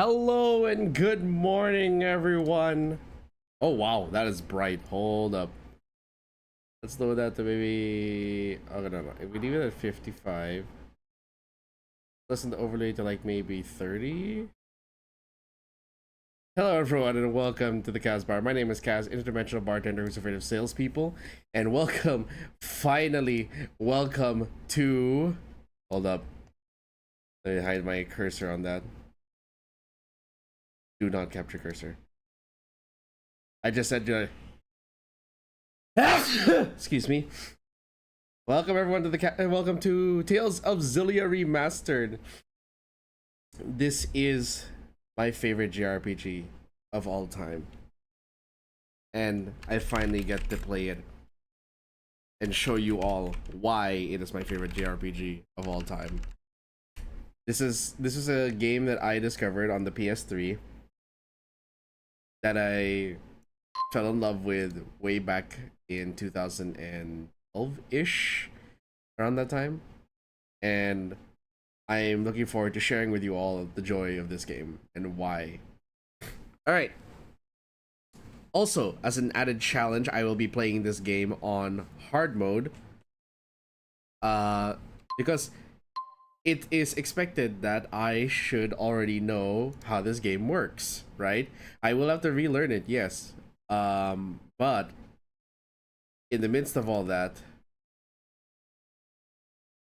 Hello and good morning, everyone. Oh wow, that is bright. Hold up. Let's lower that to maybe. Oh no, no. If we leave it at 55, listen to overlay to like maybe 30. Hello, everyone, and welcome to the Kaz Bar. My name is Kaz, interdimensional bartender who's afraid of salespeople, and welcome, finally, welcome to. Hold up. Let me hide my cursor on that. Do not capture cursor. I just said excuse me. Welcome everyone to the welcome to Tales of XILLIA Remastered. This is my favorite JRPG of all time, and I finally get to play it and show you all why it is my favorite JRPG of all time. This is a game that I discovered on the PS3 that I fell in love with way back in 2012-ish, around that time, and I'm looking forward to sharing with you all the joy of this game and why. Alright, also as an added challenge, I will be playing this game on hard mode because it is expected that I should already know how this game works, right? I will have to relearn it, yes. But in the midst of all that,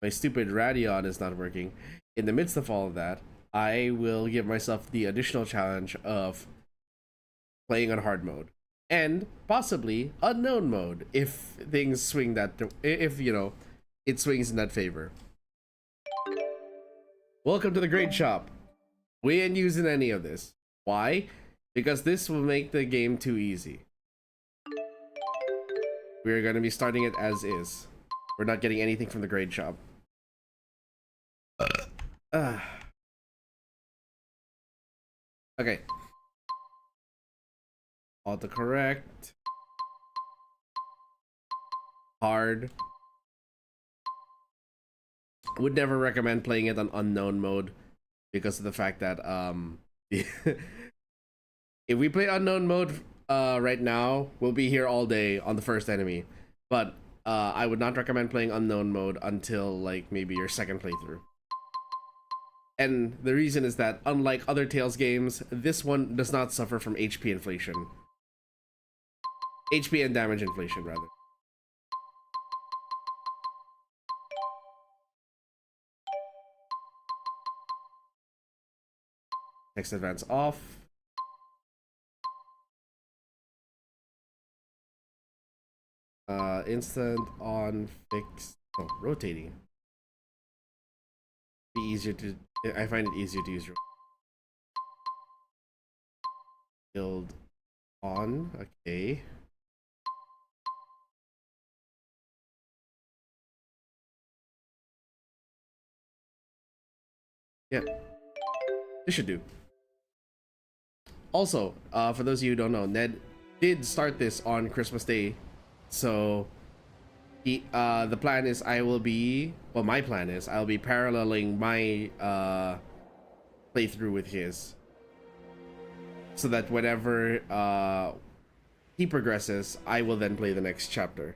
my stupid Radeon is not working. In the midst of all of that, I will give myself the additional challenge of playing on hard mode and possibly unknown mode if things swing that, if you know, it swings in that favor. Welcome to the Great Shop. We ain't using any of this. Why? Because this will make the game too easy. We're going to be starting it as is. We're not getting anything from the Great Shop. Okay. Autocorrect. Hard. Would never recommend playing it on unknown mode because of the fact that if we play unknown mode right now, we'll be here all day on the first enemy. But I would not recommend playing unknown mode until like maybe your second playthrough. And the reason is that unlike other Tales games, this one does not suffer from HP inflation. HP and damage inflation, rather. Text advance off. Instant on fix. Oh, rotating. Be easier to. I find it easier to use. Build on. Okay. Yeah. This should do. Also, for those of you who don't know, Ned did start this on Christmas Day, so the plan is my plan is I'll be paralleling my playthrough with his, so that whenever he progresses, I will then play the next chapter.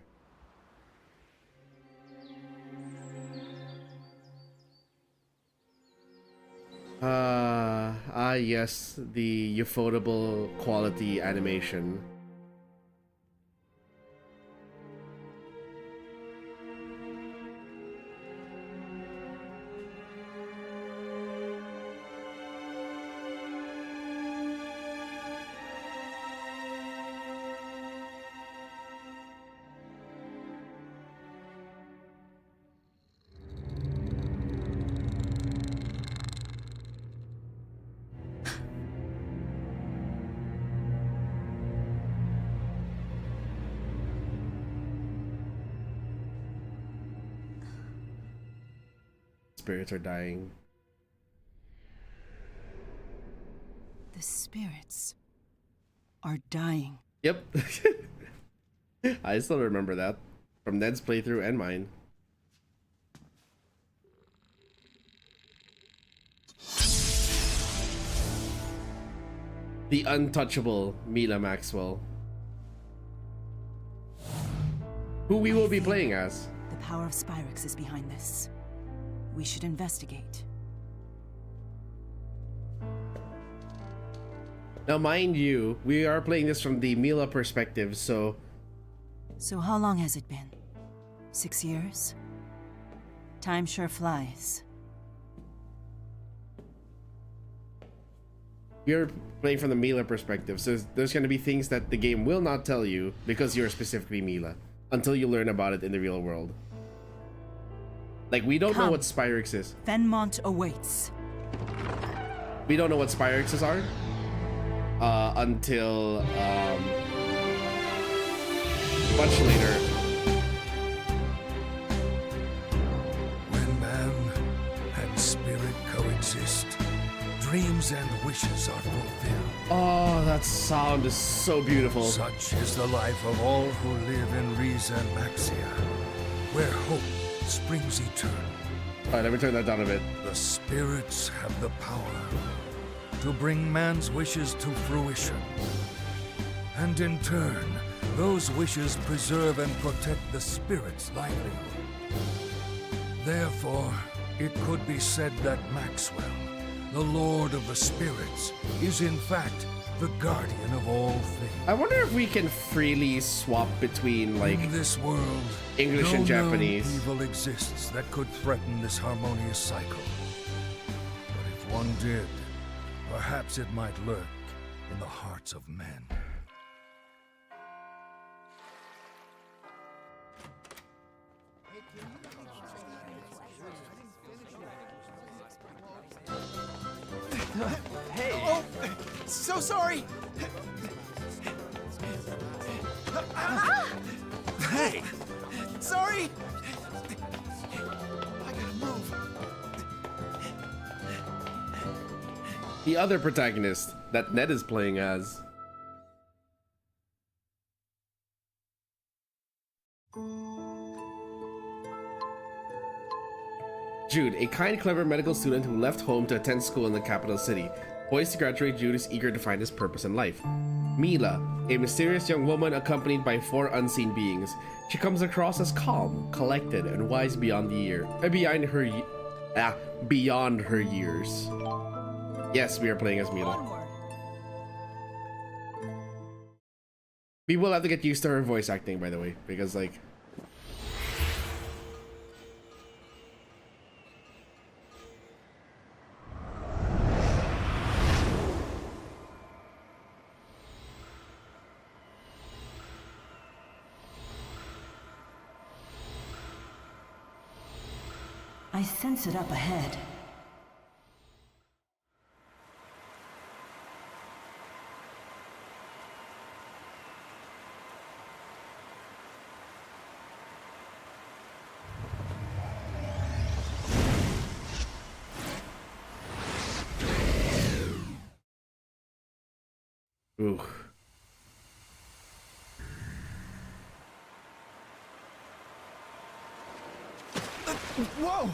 Yes, the ufotable quality animation. Spirits are dying. The spirits are dying. Yep. I still remember that from Ned's playthrough and mine. The untouchable Mila Maxwell, who we will be playing as. The power of Spyrix is behind this. We should investigate. Now, mind you, we are playing this from the Mila perspective, so... So how long has it been? 6 years? Time sure flies. You're playing from the Mila perspective, so there's going to be things that the game will not tell you because you're specifically Mila until you learn about it in the real world. Like, we don't know what Spyrix is. Fenmont awaits. We don't know what Spyrixes are until much later. When man and spirit coexist, dreams and wishes are fulfilled. Oh, that sound is so beautiful. Such is the life of all who live in Riza and Maxia, where hope springs eternal. Alright, let me turn that down a bit. The spirits have the power to bring man's wishes to fruition. And in turn, those wishes preserve and protect the spirit's livelihood. Therefore, it could be said that Maxwell, the Lord of the Spirits, is in fact the guardian of all things. I wonder if we can freely swap between, like, in this world, English and Japanese. No evil exists that could threaten this harmonious cycle. But if one did, perhaps it might lurk in the hearts of men. Hey! Oh, so sorry! Hey! Sorry! I gotta move. The other protagonist that Ned is playing as. Jude, a kind, clever medical student who left home to attend school in the capital city. Poised to graduate, Jude is eager to find his purpose in life. Mila, a mysterious young woman accompanied by 4 unseen beings. She comes across as calm, collected, and wise beyond beyond her years. Yes, we are playing as Mila. We will have to get used to her voice acting, by the way, because, like, I sense it up ahead. ooh. Whoa!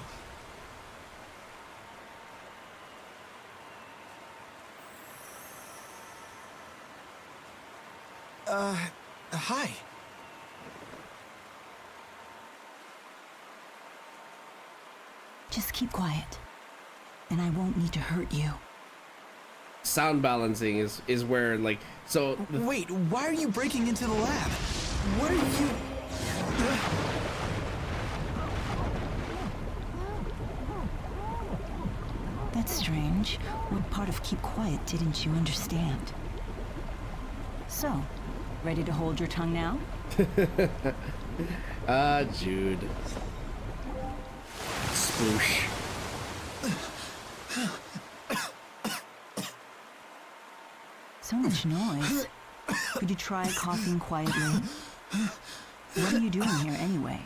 Hi. Just keep quiet, and I won't need to hurt you. Sound balancing is where, like, so Wait, why are you breaking into the lab? What are you... That's strange. What part of keep quiet didn't you understand? So, ready to hold your tongue now? Jude. Sploosh. So much noise. Could you try coughing quietly? What are you doing here anyway?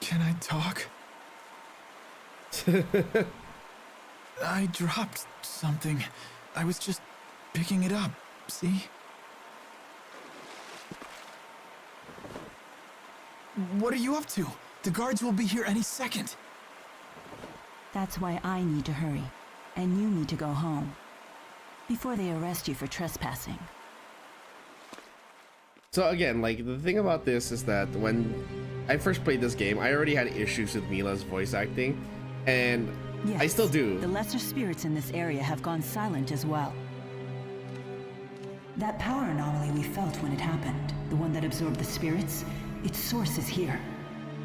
Can I talk? I dropped something. I was just picking it up, see? What are you up to? The guards will be here any second. That's why I need to hurry, and you need to go home before they arrest you for trespassing. So again, like, the thing about this is that when I first played this game, I already had issues with Milla's voice acting, and Yes, I still do. The lesser spirits in this area have gone silent as well. That power anomaly we felt when it happened, the one that absorbed the spirits, its source is here.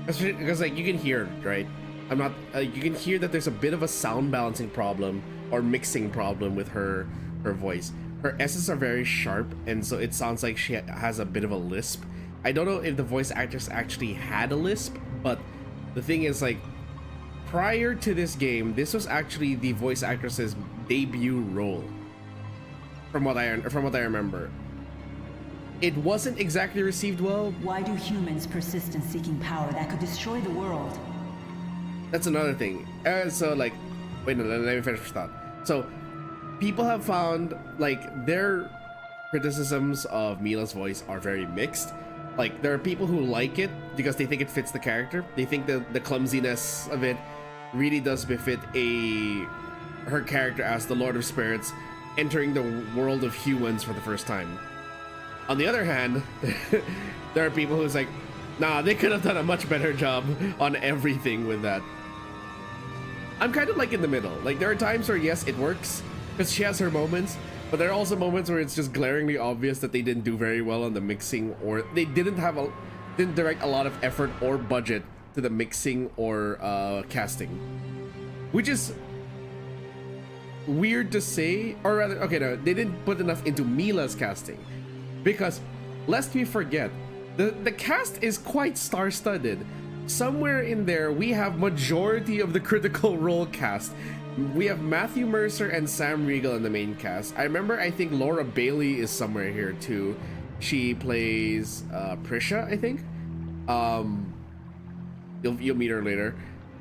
Because like you can hear, right? I'm not. You can hear that there's a bit of a sound balancing problem or mixing problem with her voice. Her S's are very sharp, and so it sounds like she has a bit of a lisp. I don't know if the voice actress actually had a lisp, but the thing is, like, prior to this game, this was actually the voice actress's debut role. From what I remember, it wasn't exactly received well. Why do humans persist in seeking power that could destroy the world? That's another thing. So like, wait, no, let me finish this thought. So, people have found like their criticisms of Milla's voice are very mixed. Like, there are people who like it because they think it fits the character. They think the clumsiness of it really does befit her character as the Lord of Spirits entering the world of humans for the first time. On the other hand, there are people who's like, nah, they could have done a much better job on everything with that. I'm kind of like in the middle. Like, there are times where yes, it works because she has her moments, but there are also moments where it's just glaringly obvious that they didn't do very well on the mixing, or they didn't direct a lot of effort or budget to the mixing or casting, which is weird to say. Or rather, okay, no, they didn't put enough into Milla's casting, because lest we forget, the cast is quite star-studded. Somewhere in there, we have majority of the critical role cast. We have Matthew Mercer and Sam Riegel in the main cast. I think Laura Bailey is somewhere here too. She plays Prisha, I think. You'll meet her later.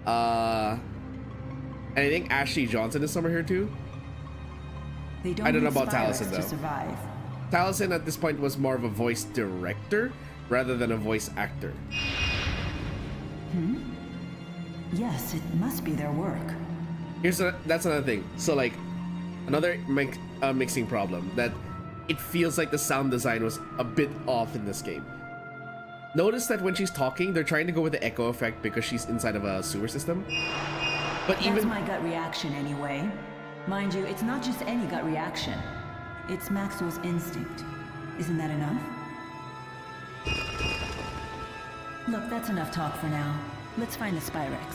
And I think Ashley Johnson is somewhere here too. They don't I don't know need about spirits Taliesin to though. survive. Taliesin at this point was more of a voice director rather than a voice actor. Yes, it must be their work. That's another thing. So like, another mixing problem, that it feels like the sound design was a bit off in this game. Notice that when she's talking, they're trying to go with the echo effect because she's inside of a sewer system. But That's even my gut reaction anyway. Mind you, it's not just any gut reaction. It's Maxwell's instinct. Isn't that enough? Look, that's enough talk for now. Let's find the Spyrex.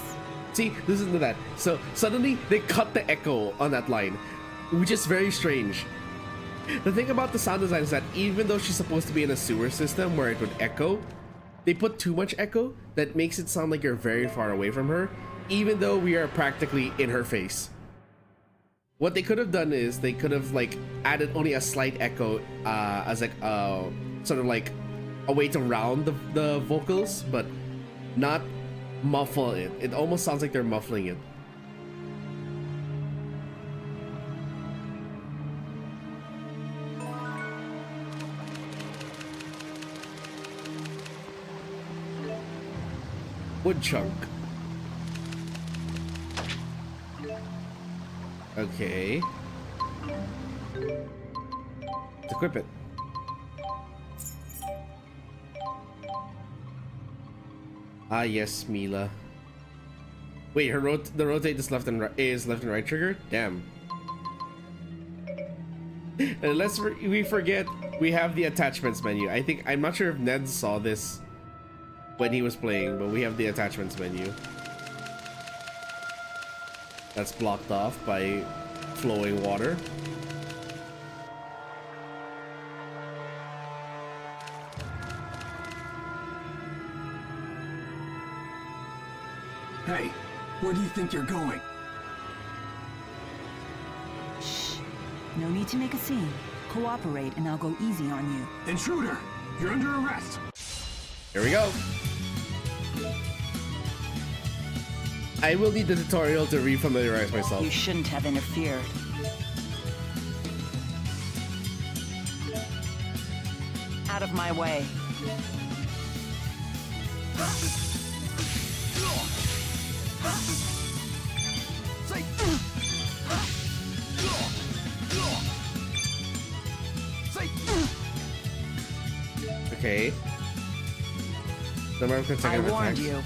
see, listen to that. So suddenly they cut the echo on that line, which is very strange. The thing about the sound design is that even though she's supposed to be in a sewer system where it would echo, they put too much echo that makes it sound like you're very far away from her, even though we are practically in her face. What they could have done is they could have like added only a slight echo as like sort of like a way to round the vocals, but not muffle it. It almost sounds like they're muffling it. Wood chunk. Okay. Let's equip it. Ah yes, Milla. Wait, the rotate is left and right trigger? Damn. Unless we forget, we have the attachments menu. I'm not sure if Ned saw this when he was playing, but we have the attachments menu. That's blocked off by flowing water. Hey, where do you think you're going? Shh. No need to make a scene. Cooperate and I'll go easy on you. Intruder, you're under arrest. Here we go. I will need the tutorial to refamiliarize myself. You shouldn't have interfered. Out of my way. Okay. Number of I consecutive warned attacks.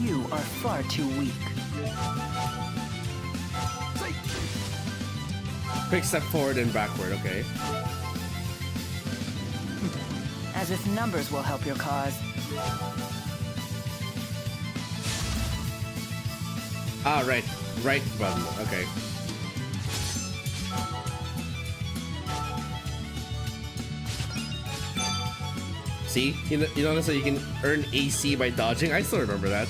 you. You are far too weak. Quick step forward and backward, okay. As if numbers will help your cause. Ah, right. Right button, okay. See? You notice that you can earn AC by dodging? I still remember that.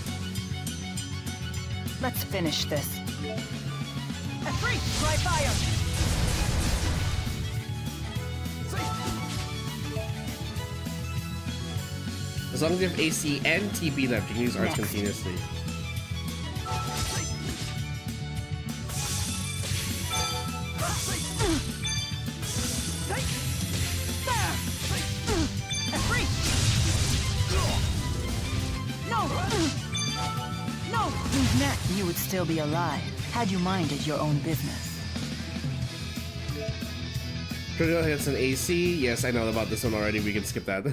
Let's finish this. Free! Dry fire! As long as you have AC and TP left, you can use arts Next. continuously. You would still be alive had you minded your own business. Critical hits an AC. Yes, I know about this one already. We can skip that.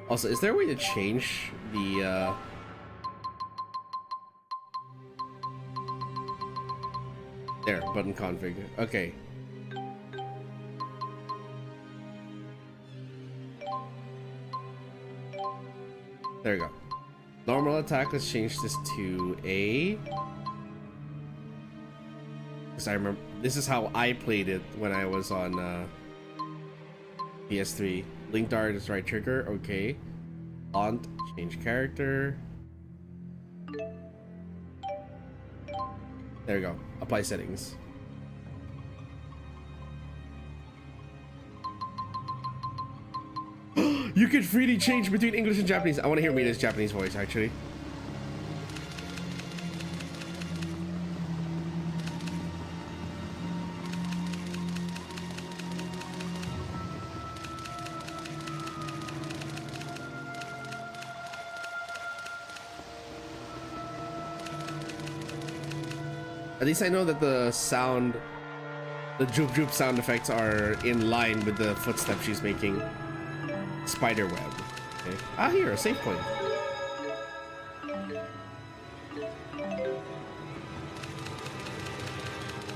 Also, is there a way to change the there, button config. Okay. There we go. Normal attack, let's change this to A. Because I remember, this is how I played it when I was on PS3. Link dart is right trigger, okay. Font, change character. There we go. Apply settings. You can freely change between English and Japanese. I want to hear Mina's Japanese voice, actually. At least I know that the sound, the droop droop sound effects are in line with the footsteps she's making. Spider web. Okay. Ah, here, a save point.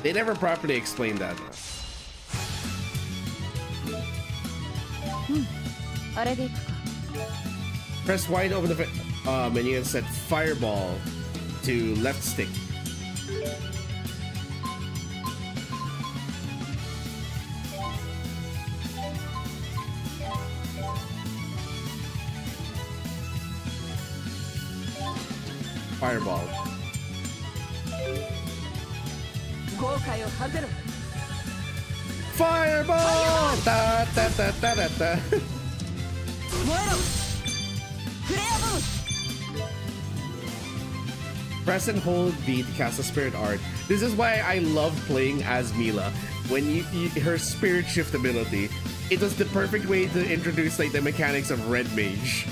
They never properly explained that. Press Y to open the menu and set fireball to left stick. Fireball. Fireball! Da, da, da, da, da, da. Press and hold B to cast a spirit art. This is why I love playing as Milla. When her spirit shift ability, it was the perfect way to introduce like the mechanics of Red Mage.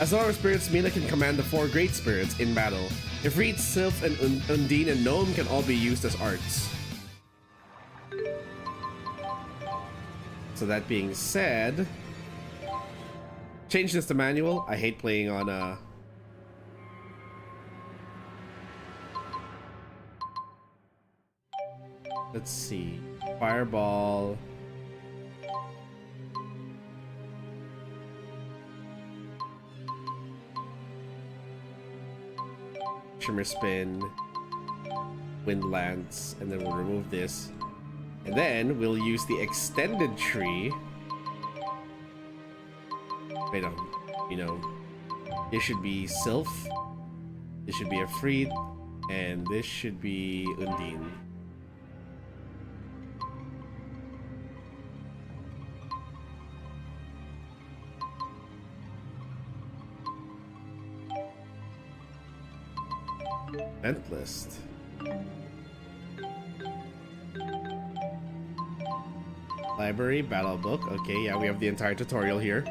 As Lord of Spirits, Milla can command the 4 great spirits in battle. Ifrit, Sylph, and Undine and Gnome can all be used as arts. So that being said, change this to manual. I hate playing on let's see. Fireball. Shimmer Spin. Wind Lance. And then we'll remove this. And then we'll use the extended tree. Wait, no. You know, this should be Sylph. This should be Ifrit. And this should be Undine. Event list. Library, battle book. Okay, yeah, we have the entire tutorial here.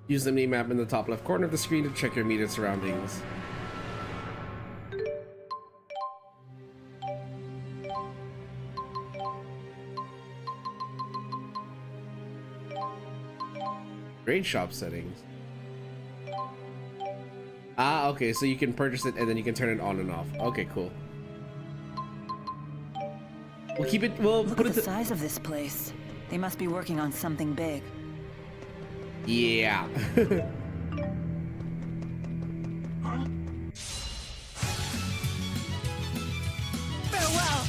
Use the mini-map in the top left corner of the screen to check your immediate surroundings. Trade shop settings. Ah, okay, so you can purchase it and then you can turn it on and off. Okay, cool. We'll keep it. We'll Look put at it. the size of this place. They must be working on something big. Yeah. Farewell,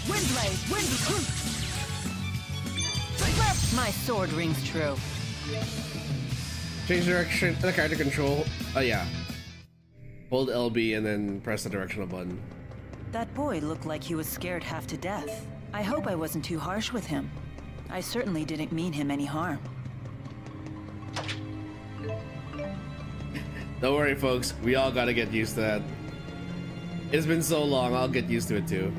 Windblade! My sword rings true. Change direction. The character control. Oh yeah. Hold LB and then press the directional button. That boy looked like he was scared half to death. I hope I wasn't too harsh with him. I certainly didn't mean him any harm. Don't worry, folks. We all gotta get used to that. It's been so long. I'll get used to it too.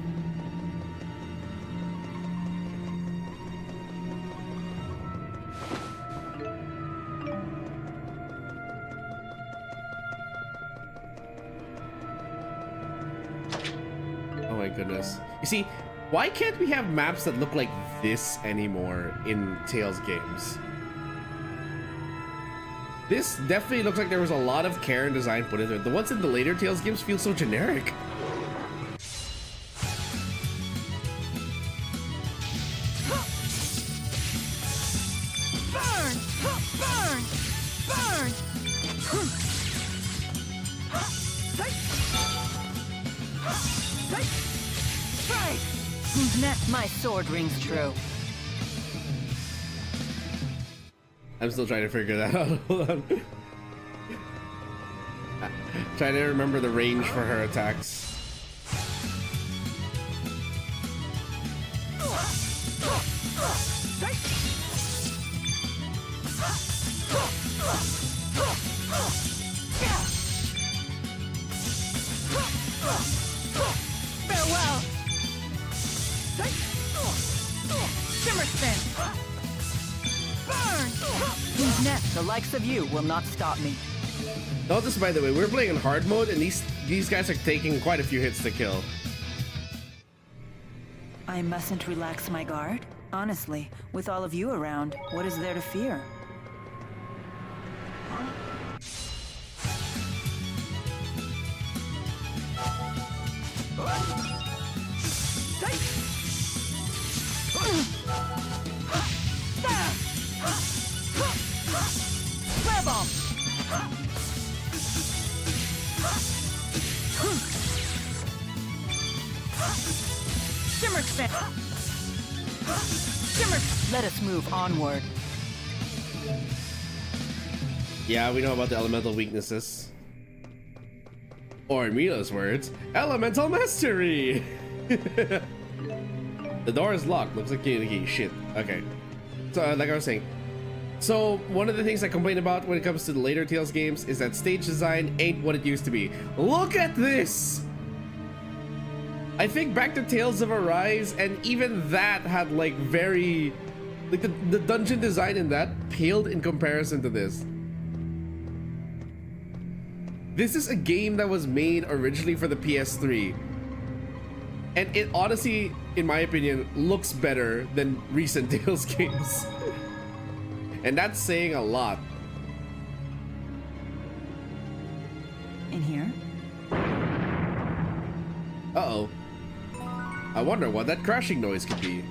Oh my goodness. You see, why can't we have maps that look like this anymore in Tales games? This definitely looks like there was a lot of care and design put into it. The ones in the later Tales games feel so generic. Burn! Burn! Burn! Strike! Who's next? My sword rings true. I'm still trying to figure that out. Hold on. Trying to remember the range for her attacks. Farewell! Shimmer spin! Burn! Who's next? The likes of you will not stop me. Notice, by the way, we're playing in hard mode, and these guys are taking quite a few hits to kill. I mustn't relax my guard? Honestly, with all of you around, what is there to fear? Grab on! Shimmer spin! Shimmer! Let us move onward. Yeah, we know about the elemental weaknesses. Or in Milla's words, elemental mastery! The door is locked. Looks like you need a key. Shit. Okay. So, like I was saying. So, one of the things I complain about when it comes to the later Tales games is that stage design ain't what it used to be. Look at this! I think back to Tales of Arise, and even that had like very... Like the dungeon design in that paled in comparison to this. This is a game that was made originally for the PS3. And it honestly, in my opinion, looks better than recent Tales games. And that's saying a lot. In here? Uh-oh. I wonder what that crashing noise could be.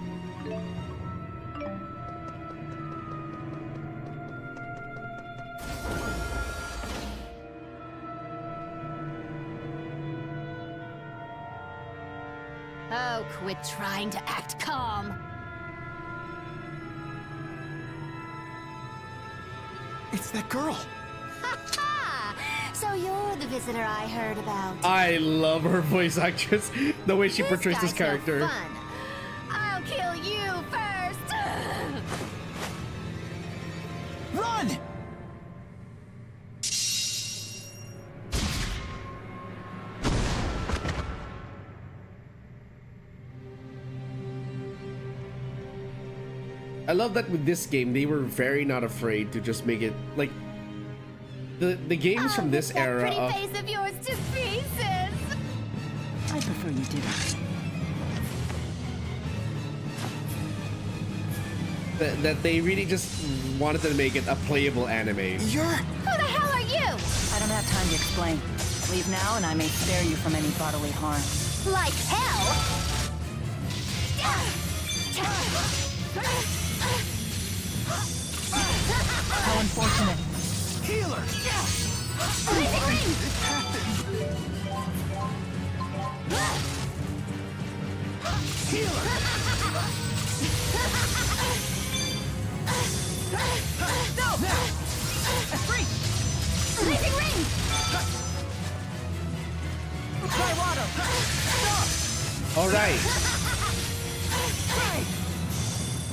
Oh, quit trying to act calm. It's that girl. So you're the visitor I heard about. I love her voice actress, the way she portrays this guy's no character. fun. I'll kill you first. Run! I love that with this game, they were very not afraid to just make it like the games from this era pretty of face of yours to pieces. I prefer you didn't. that they really just wanted to make it a playable anime. You're... Who the hell are you? I don't have time to explain. Leave now and I may spare you from any bodily harm. Like hell? How unfortunate. Healer! Blazing ring! This happened! Healer! No! Now! Free! Blazing ring! Try water. Stop! All right. Right!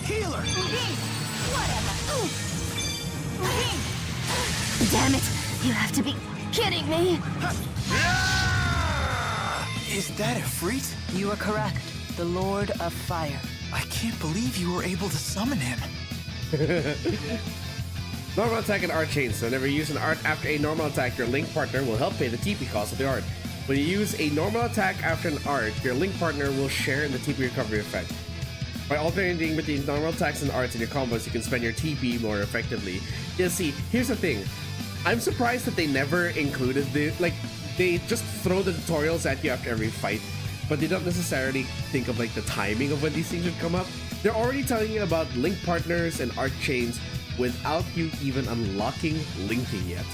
Healer! Whatever. Damn it! You have to be kidding me. Is that a freak? You are correct. The Lord of Fire. I can't believe you were able to summon him. Normal attack and art chains. So whenever you use an art after a normal attack, your link partner will help pay the TP cost of the art. When you use a normal attack after an art, your link partner will share in the TP recovery effect. By alternating between normal attacks and arts in your combos, you can spend your TP more effectively. Yeah, see, here's the thing. I'm surprised that they never included the, like, they just throw the tutorials at you after every fight, but they don't necessarily think of like the timing of when these things should come up. They're already telling you about link partners and art chains without you even unlocking linking yet.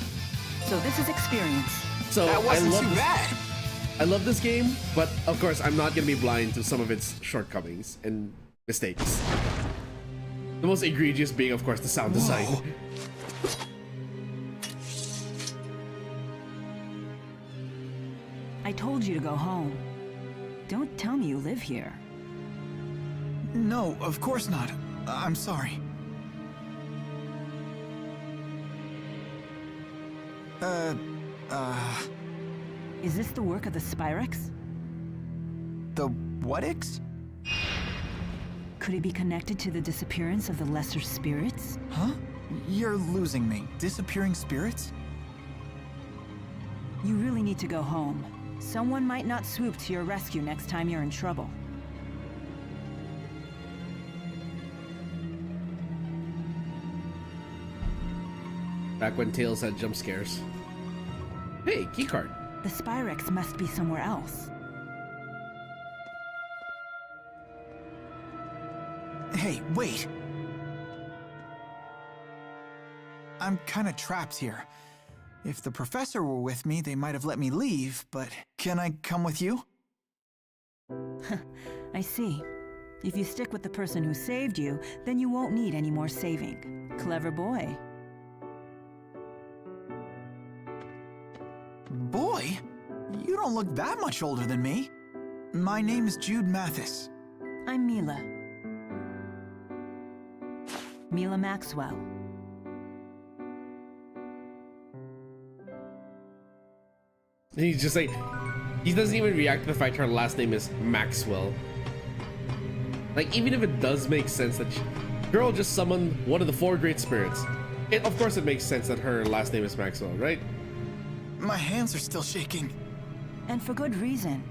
So this is experience. So That wasn't too this, bad. I love this game, but of course I'm not gonna be blind to some of its shortcomings and mistakes. The most egregious being, of course, the sound design. Whoa. I told you to go home. Don't tell me you live here. No, of course not. I'm sorry. Is this the work of the Spyrex? The what-ix? Could it be connected to the disappearance of the lesser spirits? Huh? You're losing me. Disappearing spirits? You really need to go home. Someone might not swoop to your rescue next time you're in trouble. Back when Tails had jump scares. Hey, keycard. The Spyrex must be somewhere else. Hey, wait! I'm kinda trapped here. If the professor were with me, they might have let me leave, but can I come with you? I see. If you stick with the person who saved you, then you won't need any more saving. Clever boy. Boy? You don't look that much older than me. My name is Jude Mathis. I'm MILLA. MILLA Maxwell. He's just like, he doesn't even react to the fact her last name is Maxwell. Like, even if it does make sense that girl just summoned one of the 4 great spirits, of course it makes sense that her last name is Maxwell, right? My hands are still shaking. And for good reason.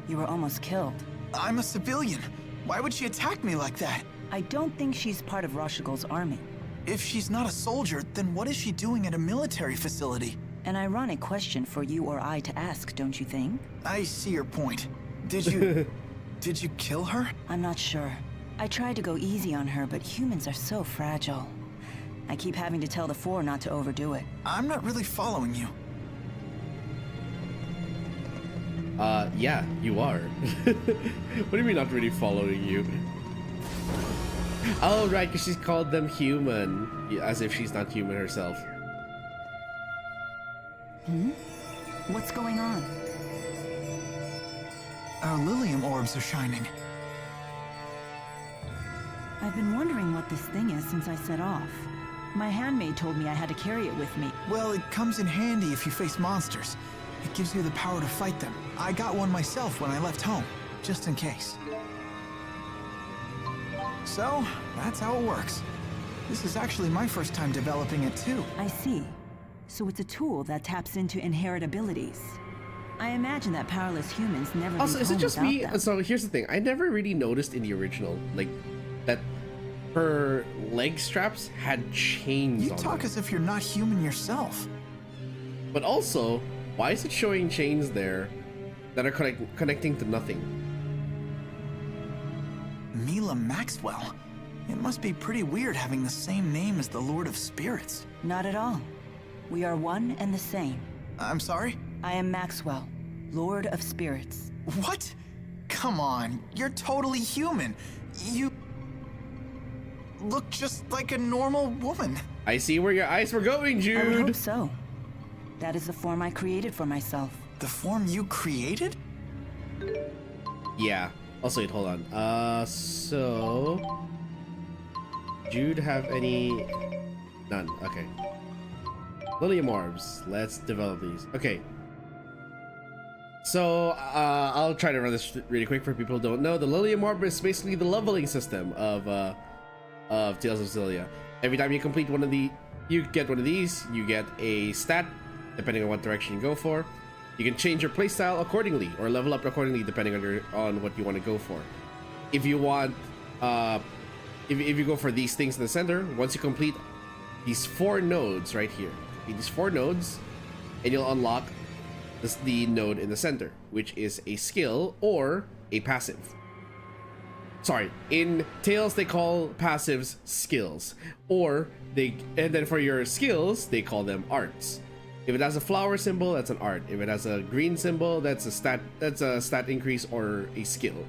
You were almost killed. I'm a civilian. Why would she attack me like that? I don't think she's part of Roshigal's army. If she's not a soldier, then what is she doing at a military facility? An ironic question for you or I to ask, don't you think? I see your point. Did you... did you kill her? I'm not sure. I tried to go easy on her, but humans are so fragile. I keep having to tell the 4 not to overdo it. I'm not really following you. Yeah, you are. What do you mean not really following you? Oh, right, because she's called them human, as if she's not human herself. What's going on? Our Lilium orbs are shining. I've been wondering what this thing is since I set off. My handmaid told me I had to carry it with me. Well, it comes in handy if you face monsters. It gives you the power to fight them. I got one myself when I left home, just in case. So, that's how it works. This is actually my first time developing it too. I see. So it's a tool that taps into inherent abilities. I imagine that powerless humans never Also, leave is it home just without me? them. So here's the thing. I never really noticed in the original, like, that her leg straps had chains You on talk them. as if you're not human yourself. But also, why is it showing chains there that are connecting to nothing? Mila Maxwell. It must be pretty weird having the same name as the Lord of Spirits. Not at all. We are one and the same. I'm sorry? I am Maxwell, Lord of Spirits. What? Come on, you're totally human. You look just like a normal woman. I see where your eyes were going, I would hope Jude. so. That is the form I created for myself. The form you created? Yeah. Also, wait, hold on. So Jude have any? None. Okay. Lilium orbs. Let's develop these. Okay. So I'll try to run this really quick for people who don't know. The Lilium orb is basically the leveling system of Tales of Xillia. Every time you complete one of the, you get one of these, you get a stat depending on what direction you go for. You can change your playstyle accordingly or level up accordingly depending on what you want to go for. If you want, if you go for these things in the center, once you complete these 4 nodes right here, these 4 nodes, and you'll unlock the node in the center, which is a skill or a passive. Sorry, in Tales they call passives skills, and then for your skills they call them arts. If it has a flower symbol, that's an art. If it has a green symbol, that's a stat increase or a skill.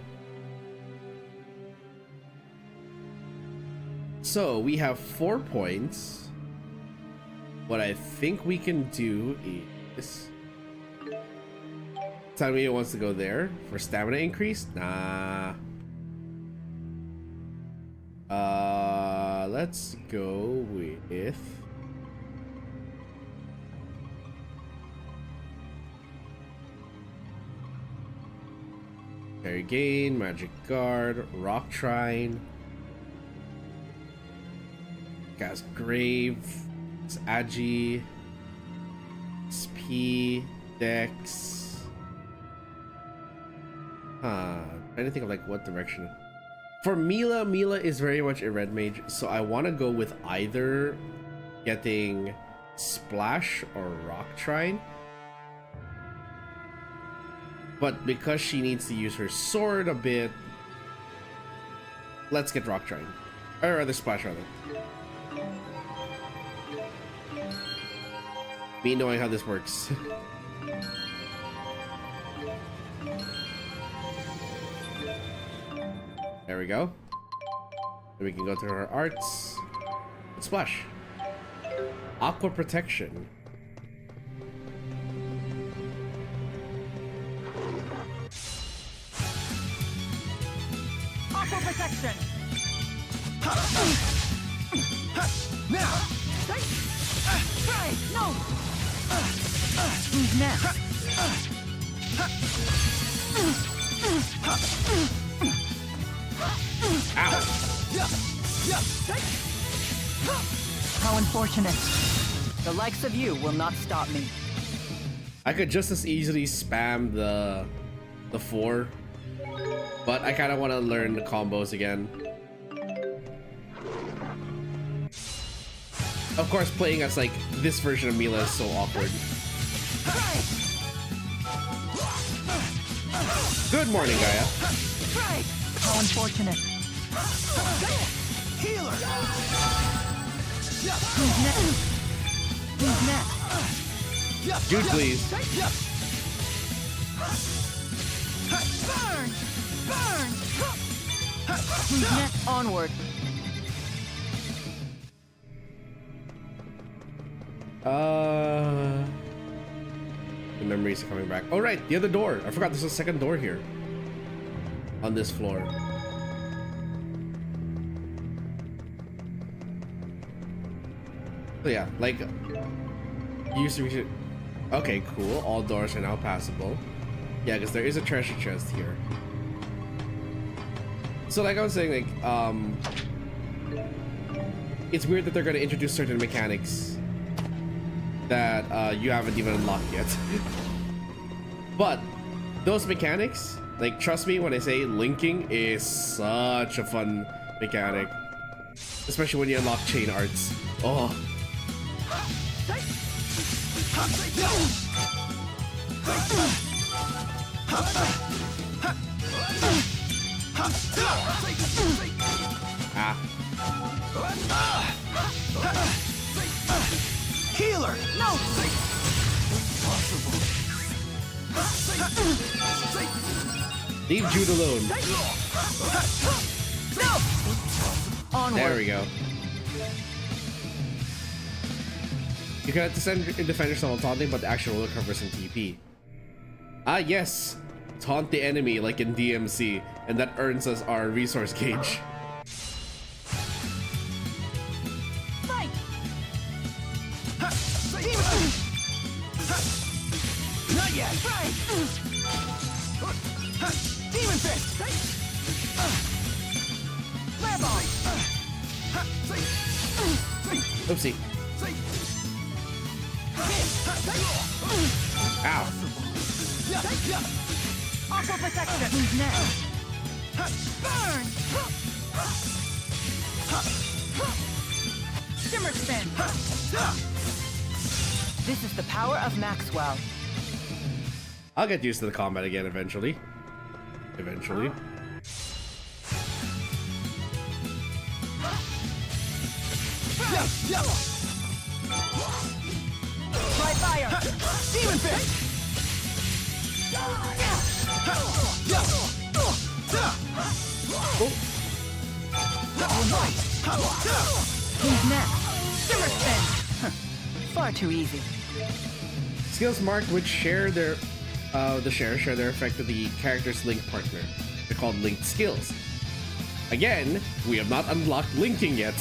So we have 4 points. What I think we can do is, tell me it wants to go there for stamina increase. Nah. Let's go with Fairy Gain, Magic Guard, Rock Trine, Gas Grave, Agi, SP, Dex. Trying to think of like what direction. For Mila is very much a red mage, so I want to go with either getting Splash or Rock Trine. But because she needs to use her sword a bit, let's get Rock Trine. Or rather Splash rather. Me knowing how this works. There we go. Then we can go to her arts. Splash. Aqua Protection. Aqua protection! Now! Hey, no! Who's next? How unfortunate. The likes of you will not stop me. I could just as easily spam the 4, but I kind of want to learn the combos again. Of course, playing as like this version of Mila is so awkward. Good morning, Gaia. How unfortunate. Healer! Who's next? Who's next? Jude, please. Who's next? Onward. The memories are coming back. Oh right, the other door. I forgot there's a second door here. On this floor. So yeah, like used to be. Okay, cool. All doors are now passable. Yeah, because there is a treasure chest here. So like I was saying, like it's weird that they're gonna introduce certain mechanics that you haven't even unlocked yet. But those mechanics, like trust me when I say linking is such a fun mechanic. Especially when you unlock chain arts. Oh. Ah. Healer! No! Leave Jude alone. Onward. There we go. You can defend yourself while taunting, but the action will recover some TP. Ah yes! Taunt the enemy like in DMC, and that earns us our resource gauge. Fight! Not yet! Demon Fist! Flare Bomb! Oopsie. Ow. Aqua Protection. Who's next? Burn! Shimmer Spin. This is the power of Maxwell. I'll get used to the combat again eventually. Eventually. Try fire! Demon Fist! Who's next? Shimmer Spin. Far too easy. Skills marked which share their share their effect with the character's link partner. They're called linked skills. Again, we have not unlocked linking yet.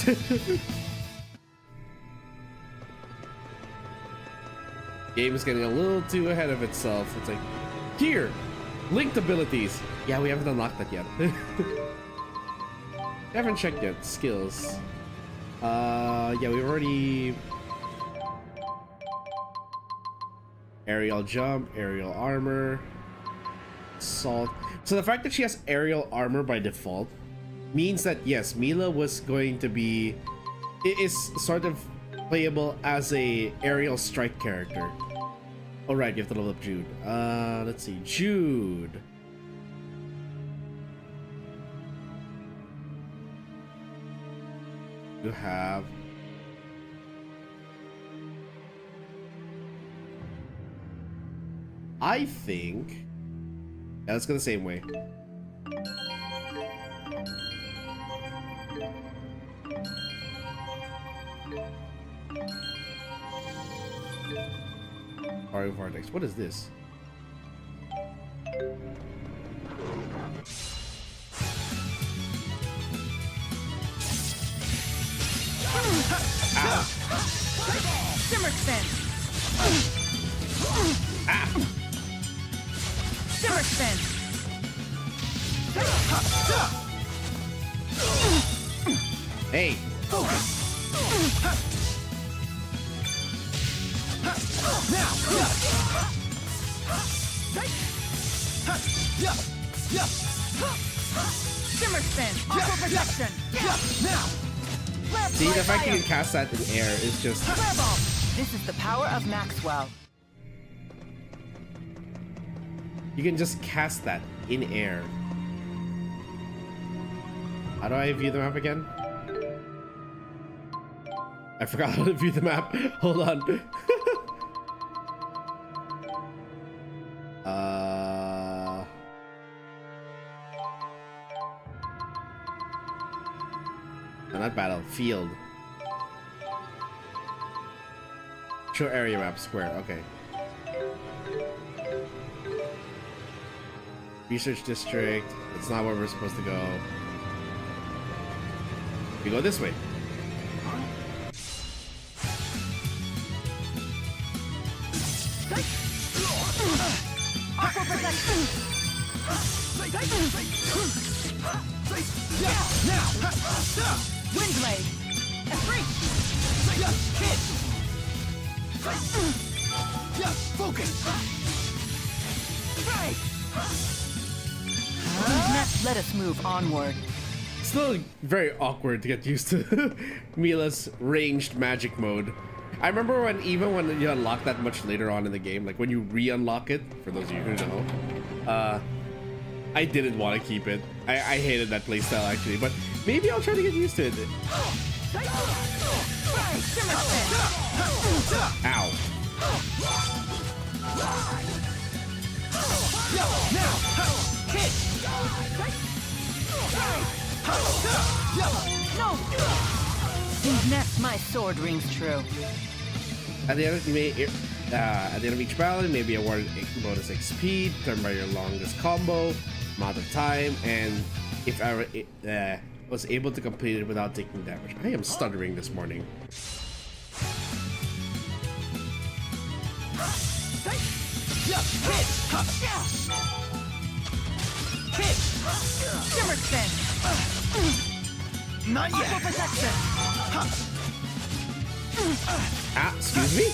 Game is getting a little too ahead of itself. It's like, here, linked abilities. Yeah, we haven't unlocked that yet. Haven't checked yet. Skills. Yeah, we've already. Aerial jump, aerial armor, assault. So the fact that she has aerial armor by default means that yes, MILLA was going to be, it is sort of playable as a aerial strike character. All right, you have to level up Jude. Let's see, Jude. You have. I think. Yeah, let's go the same way. Mario Vortex. What is this? Ah. Shimmer Spin. Ah. Shimmer Spin. Hey. Shimmer Spin. Aqua Protection. See, the fact you can cast that in air is just. Flare Bomb. This is the power of Maxwell. You can just cast that in air. How do I view the map again? I forgot how to view the map. Hold on. Not battle, field. Show area map, square, okay. Research district, that's not where we're supposed to go. We go this way. Windblade! A freak! Focus! Let us move onward. Still very awkward to get used to Milla's ranged magic mode. I remember when you unlock that much later on in the game, like when you re-unlock it, for those of you who know, I didn't want to keep it. I hated that playstyle actually, but maybe I'll try to get used to it. Ow. No! Who's next? My sword rings true. At the end of each battle, you may be awarded bonus XP, determined by your longest combo, amount of time, and if I was able to complete it without taking damage. I am stuttering this morning. Shimmer spin! Not yet. Aqua protection! Ah, excuse me?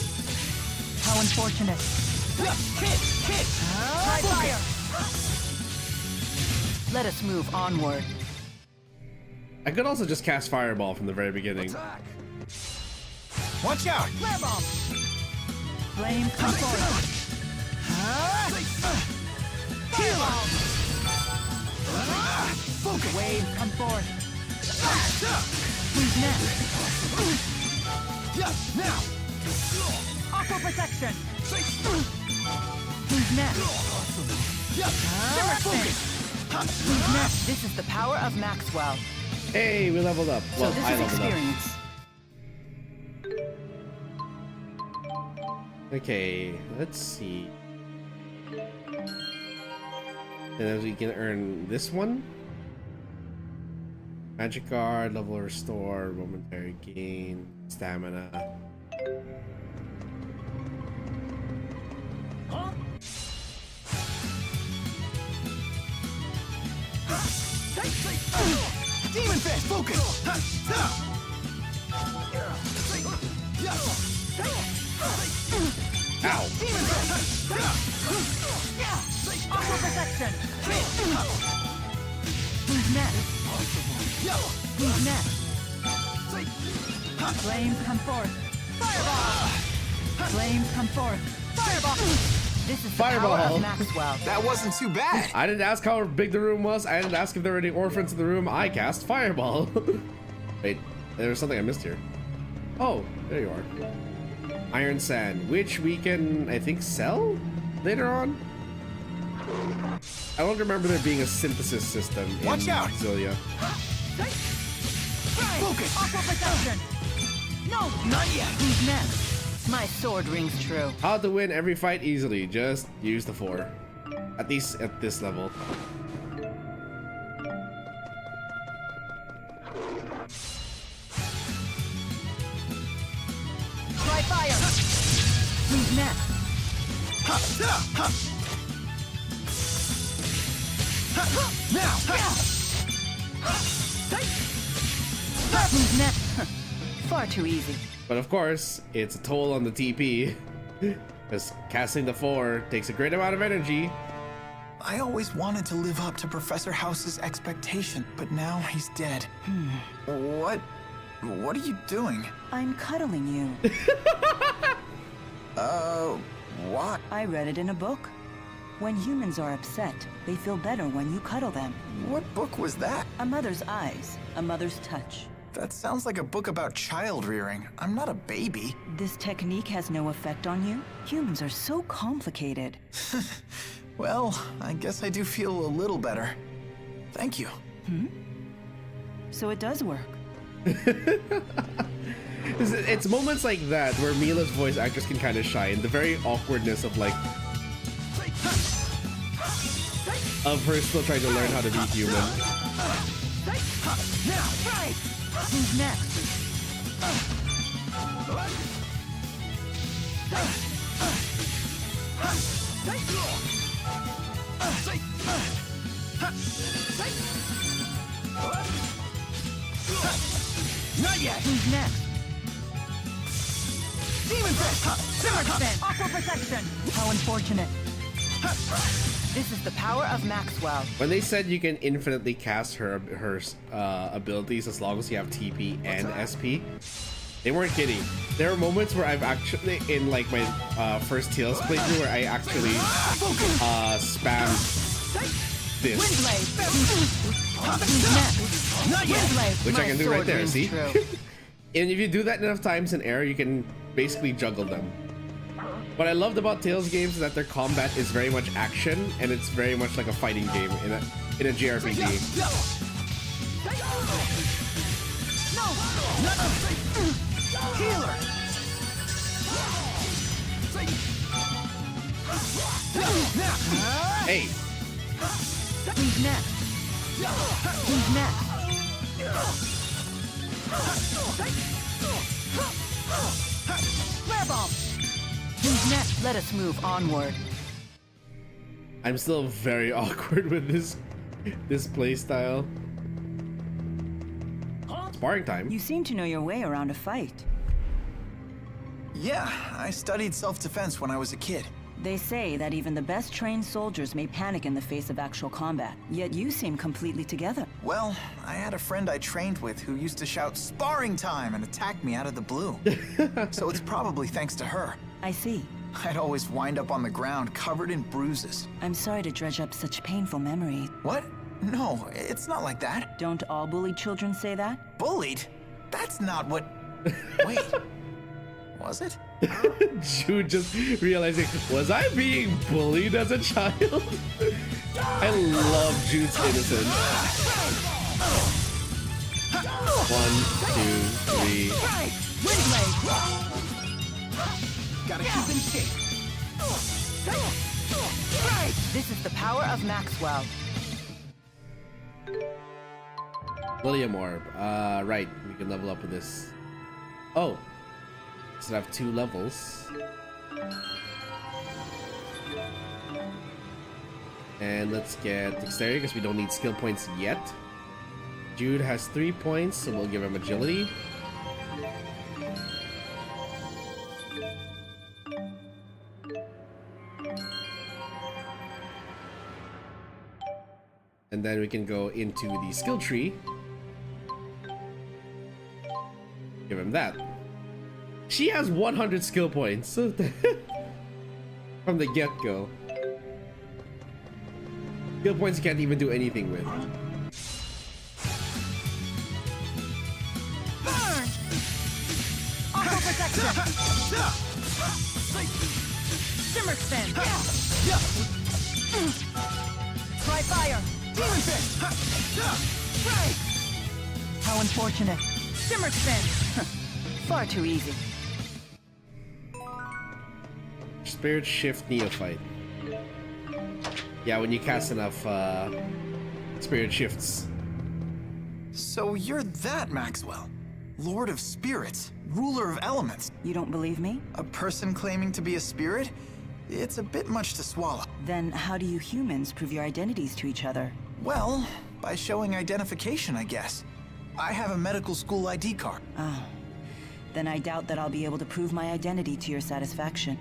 How unfortunate. High fire! Let us move onward. I could also just cast Fireball from the very beginning. Watch out! Flare bomb! Flame come forward. Fireball! Focus! Wave come forth. Who's next? Now! Aqua protection! Who's next? Shimmer spin! Who's next? This is the power of Maxwell. Hey, we leveled up. Well, So this I is leveled experience. up. Okay, let's see. And then we can earn this one. Magic card, level restore, momentary gain, stamina. Demon Fist! Focus! Ow! Demon fist! Aqua protection! Who's next? Who's next? Flames come forth. Fireball! Flames come forth. Fireball! This is the Fireball. power of Maxwell. That wasn't too bad. I didn't ask how big the room was. I didn't ask if there were any orphans in the room. I cast Fireball. Wait, there's something I missed here. Oh, there you are. Iron Sand, which we can, I think, sell later on. I don't remember there being a synthesis system in Watch out! XILLIA. Focus! Aqua protection! No! Not yet! Who's next? My sword rings true. How to win every fight easily. Just use the 4. At least at this level. Try fire! Who's next? Now! Who's next? Far too easy. But of course, it's a toll on the TP. Because casting the 4 takes a great amount of energy. I always wanted to live up to Professor House's expectation, but now he's dead. What are you doing? I'm cuddling you. Why? I read it in a book. When humans are upset, they feel better when you cuddle them. What book was that? A mother's eyes, a mother's touch. That sounds like a book about child rearing. I'm not a baby. This technique has no effect on you? Humans are so complicated. Well, I guess I do feel a little better. Thank you. So it does work. It's moments like that where Milla's voice actress can kind of shine. The very awkwardness of like of her still trying to learn how to be human. Who's next? Not yet! Who's next? Demon Fist! Simmer Spin! Aqua protection! How unfortunate. This is the power of Maxwell. When they said you can infinitely cast her abilities as long as you have TP and SP, they weren't kidding. There are moments where I've actually, in like my first Tales playthrough, where I actually spam this, which I can do right there. See, and if you do that enough times in air, you can basically juggle them. What I loved about Tales games is that their combat is very much action, and it's very much like a fighting game in a JRPG. Healer! Hey, Who's next? Who's next? Flare Bomb! Who's next? Let us move onward. I'm still very awkward with this play style. Sparring time. You seem to know your way around a fight. Yeah, I studied self-defense when I was a kid. They say that even the best trained soldiers may panic in the face of actual combat. Yet you seem completely together. Well, I had a friend I trained with who used to shout "sparring time" and attack me out of the blue. So it's probably thanks to her. I see. I'd always wind up on the ground covered in bruises. I'm sorry to dredge up such painful memories. What? No, it's not like that. Don't all bullied children say that? Bullied? That's not what... Wait. Was it? Jude just realizing, was I being bullied as a child? I love Jude's innocence. 1, 2, 3. Windblade! Gotta keep in shape. This is the power of Maxwell. William Orb. Right, we can level up with this. Oh, so I have 2 levels. And let's get Dexterity because we don't need skill points yet. Jude has 3 points, so we'll give him Agility. And then we can go into the skill tree. Give him that. She has 100 skill points from the get-go. Skill points you can't even do anything with. Burn! Auto protection! Simmer Spin! Try fire! Demon Fist! Right! How unfortunate. Simmer Spin! Far too easy. Spirit Shift Neophyte. Yeah, when you cast enough Spirit Shifts. So you're that Maxwell. Lord of Spirits, ruler of elements. You don't believe me? A person claiming to be a spirit? It's a bit much to swallow. Then how do you humans prove your identities to each other? Well, by showing identification, I guess. I have a medical school ID card. Oh. Then I doubt that I'll be able to prove my identity to your satisfaction.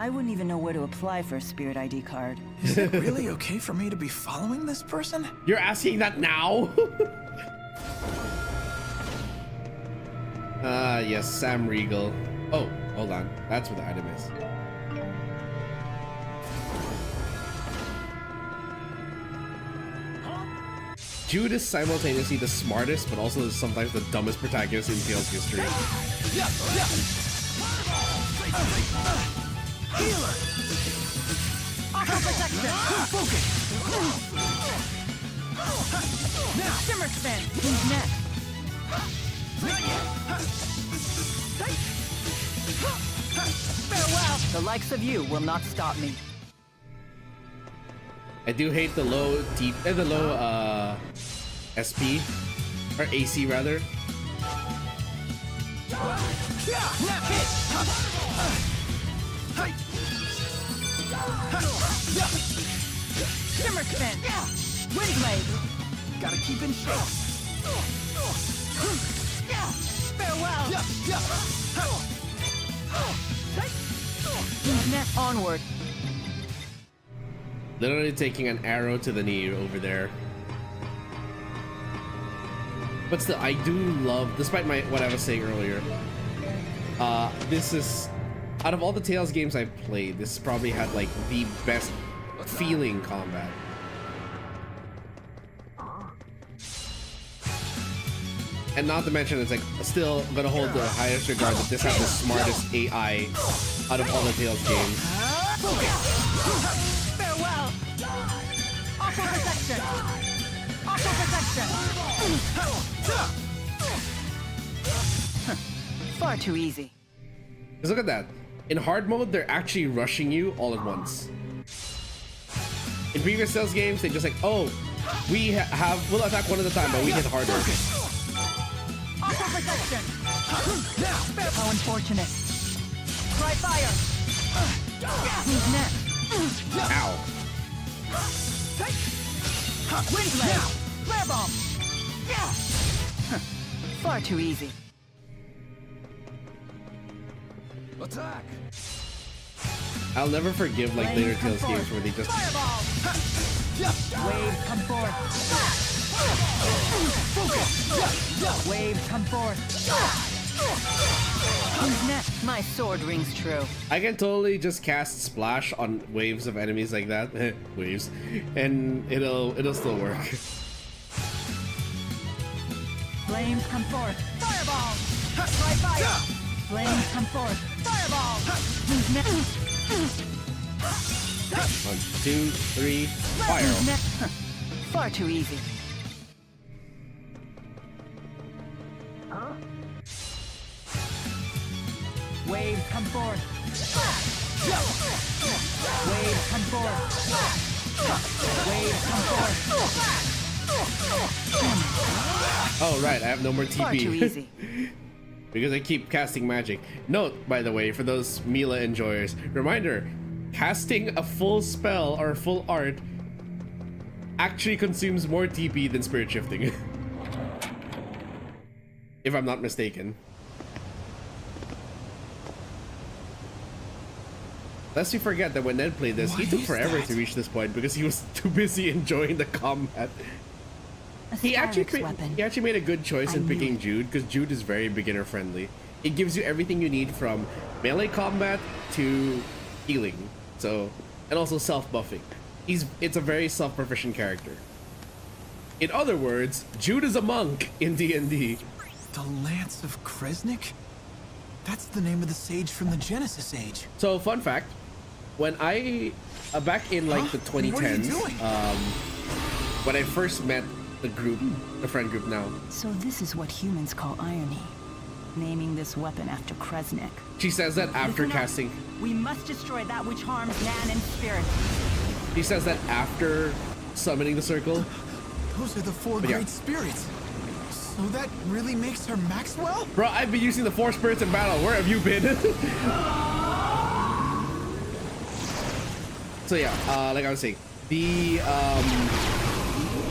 I wouldn't even know where to apply for a spirit ID card. Is it really okay for me to be following this person? You're asking that now? Yes, Sam Riegel. Oh, hold on. That's where the item is. Jude is simultaneously the smartest, but also sometimes the dumbest protagonist in Tales history. Healer! Auto protection! Focus! Now! Simmer Spin! Who's next? Farewell! The likes of you will not stop me. I do hate the low SP or AC rather. Shimmer spin! Wind blade! Gotta keep in shape. Farewell! Net onward. Literally taking an arrow to the knee over there. But still, I do love, despite what I was saying earlier, this is, out of all the Tales games I've played, this probably had like the best feeling combat. And not to mention, it's like still gonna hold the highest regard that this has the smartest AI out of all the Tales games. Farewell! Aqua protection! Aqua protection! Far too easy. Because look at that. In hard mode, they're actually rushing you all at once. In previous Tales games, they just like, oh, we'll attack one at a time, but we hit harder. Aqua protection! How unfortunate. Try fire! Who's next? Ow. Wind blade! Flare bomb! Far too easy. Attack! I'll never forgive like later Tales games where they just Fireball! Waves come forth. Waves come forth. Who's next? My sword rings true. I can totally just cast splash on waves of enemies like that. Waves. And it'll still work. Flames come forth. Fireball! Try fire! Flames come forth. Fireball! Who's next? 1, 2, 3, fire. Who's next? Far too easy. Waves come forth. Waves come forth. Waves come forth. Oh right, I have no more Far too TP. easy. Because I keep casting magic. Note, by the way, for those MILLA enjoyers, reminder, casting a full spell or full art actually consumes more TP than spirit shifting. If I'm not mistaken. Lest we forget that when Ned played this, he took forever to reach this point because he was too busy enjoying the combat. He actually made a good choice in picking Jude because Jude is very beginner friendly. It gives you everything you need from melee combat to healing, so, and also self-buffing. It's a very self-proficient character. In other words, Jude is a monk in D&D. The Lance of Kresnik? That's the name of the sage from the Genesis Age. So, fun fact, when I back in like the 2010s, What are you doing? when I first met the group, the friend group now, So this is what humans call irony. Naming this weapon after Kresnik. she says that after Listen up. casting, We must destroy that which harms man and spirit. she says that after summoning the circle. Those are the four But yeah. great spirits. So that really makes her Maxwell? Bro, I've been using the 4 spirits in battle. Where have you been? So yeah, like I was saying, the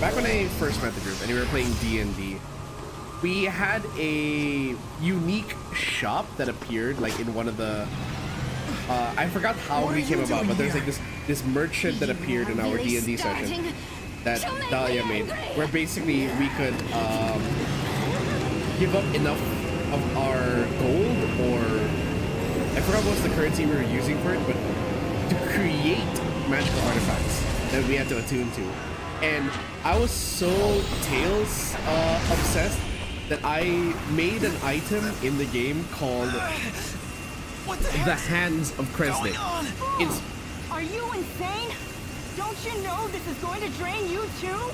back when I first met the group and we were playing D&D, we had a unique shop that appeared like in one of the I forgot how we came about, but there's like this merchant that appeared in our D&D session that Dahlia made, where basically we could give up enough of our gold, or I forgot what's the currency we were using for it, but to create magical artifacts that we had to attune to. And I was so Tales obsessed that I made an item in the game called the Hands of Kresnik. It's Are you insane? Don't you know this is going to drain you too?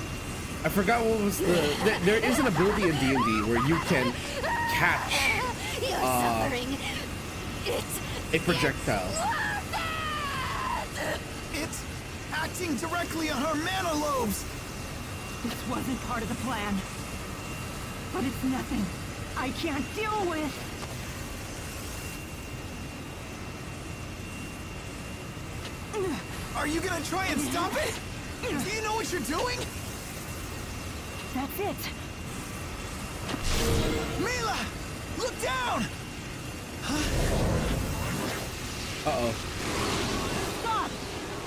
I forgot what was there is an ability in D&D where you can catch You're suffering. a projectile. It's acting directly on her mana lobes. This wasn't part of the plan. But it's nothing I can't deal with. Are you gonna try and stop it? Do you know what you're doing? That's it. Mila! Look down! Uh-oh. Stop!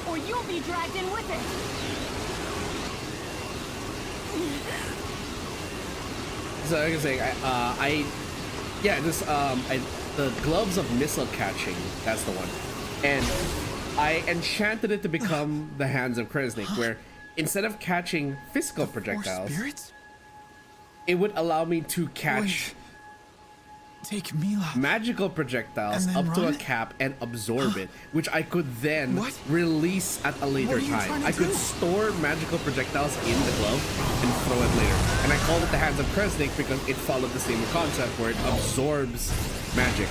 Or you'll be dragged in with it. So like I was saying, the gloves of missile catching, that's the one. And I enchanted it to become the hands of Kresnik, where instead of catching physical projectiles, Spirits? it would allow me to catch Wait. Take Mila. magical projectiles And up then to a run? cap and absorb it, which I could then What? release at a later What are you time. trying to I could do? store magical projectiles in the glove and throw it later. And I called it the Hands of Kresnik because it followed the same concept where it absorbs magic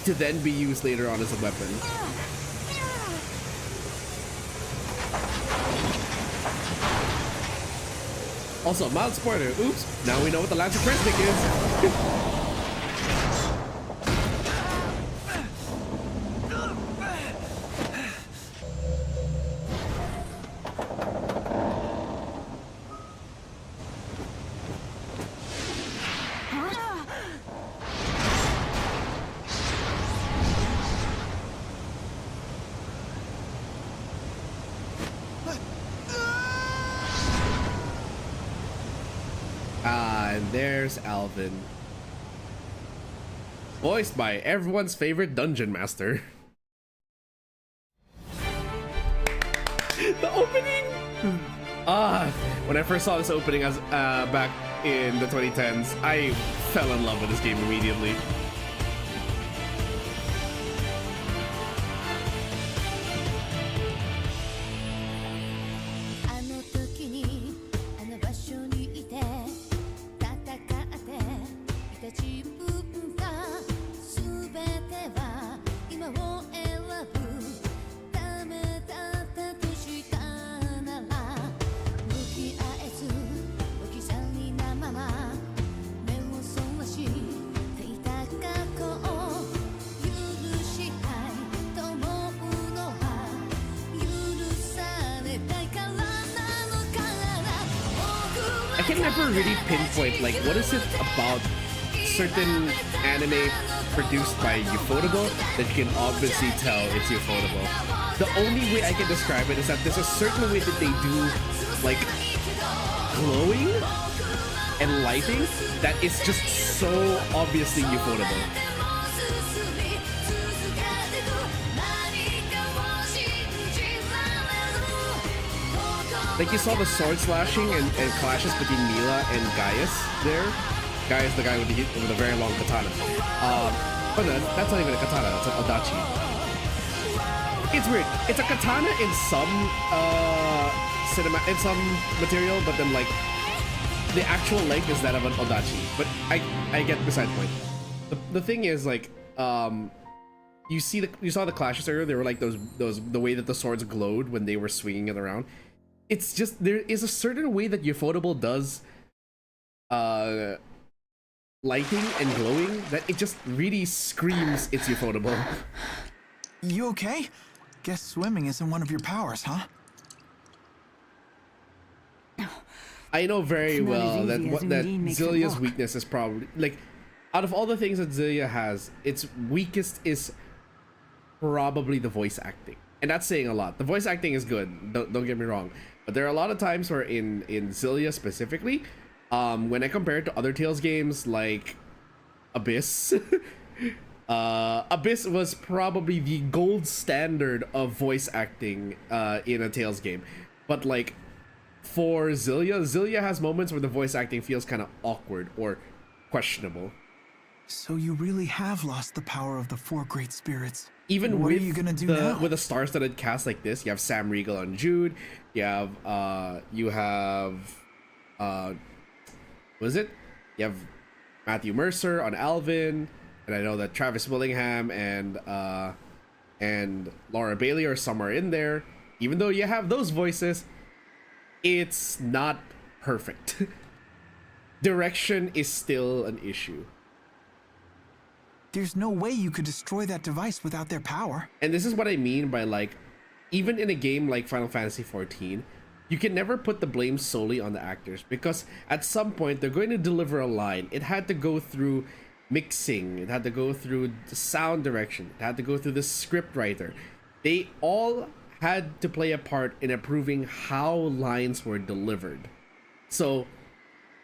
to then be used later on as a weapon. Also, mild spoiler, oops, now we know what the Lance of Kresnik is. And there's Alvin. Voiced by everyone's favorite dungeon master. The opening! When I first saw this opening as back in the 2010s, I fell in love with this game immediately. I can never really pinpoint, like, what is it about certain anime produced by Ufotable that you can obviously tell it's Ufotable. The only way I can describe it is that there's a certain way that they do, like, glowing and lighting that is just so obviously Ufotable. Like, you saw the sword slashing and clashes between Milla and Gaius there. Gaius, the guy with the very long katana. Oh no, that's not even a katana, that's an odachi. It's weird. It's a katana in some in some material, but then like the actual length is that of an odachi. But I get beside the point. The thing is, like, you saw the clashes earlier. They were like those the way that the swords glowed when they were swinging it around. It's just, there is a certain way that Ufotable does lighting and glowing that it just really screams it's Ufotable. You okay? Guess swimming isn't one of your powers, huh? I know very It's not well as that easy as what that Undine makes it Xillia's look. weakness is probably, like, out of all the things that Xillia has, its weakest is probably the voice acting. And that's saying a lot. The voice acting is good, don't get me wrong. But there are a lot of times where in Xillia specifically, when I compare it to other Tales games like Abyss, Abyss was probably the gold standard of voice acting in a Tales game. But like, for Xillia has moments where the voice acting feels kind of awkward or questionable. So you really have lost the power of the four great spirits. Even what with are you gonna do now? with a star-studded cast like this, you have Sam Riegel and Jude. You have what is it? You have Matthew Mercer on Alvin, and I know that Travis Willingham and Laura Bailey are somewhere in there. Even though you have those voices, it's not perfect. Direction is still an issue. There's no way you could destroy that device without their power. And this is what I mean by, like, even in a game like Final Fantasy XIV, you can never put the blame solely on the actors, because at some point they're going to deliver a line. It had to go through mixing, it had to go through the sound direction, it had to go through the script writer. They all had to play a part in approving how lines were delivered. So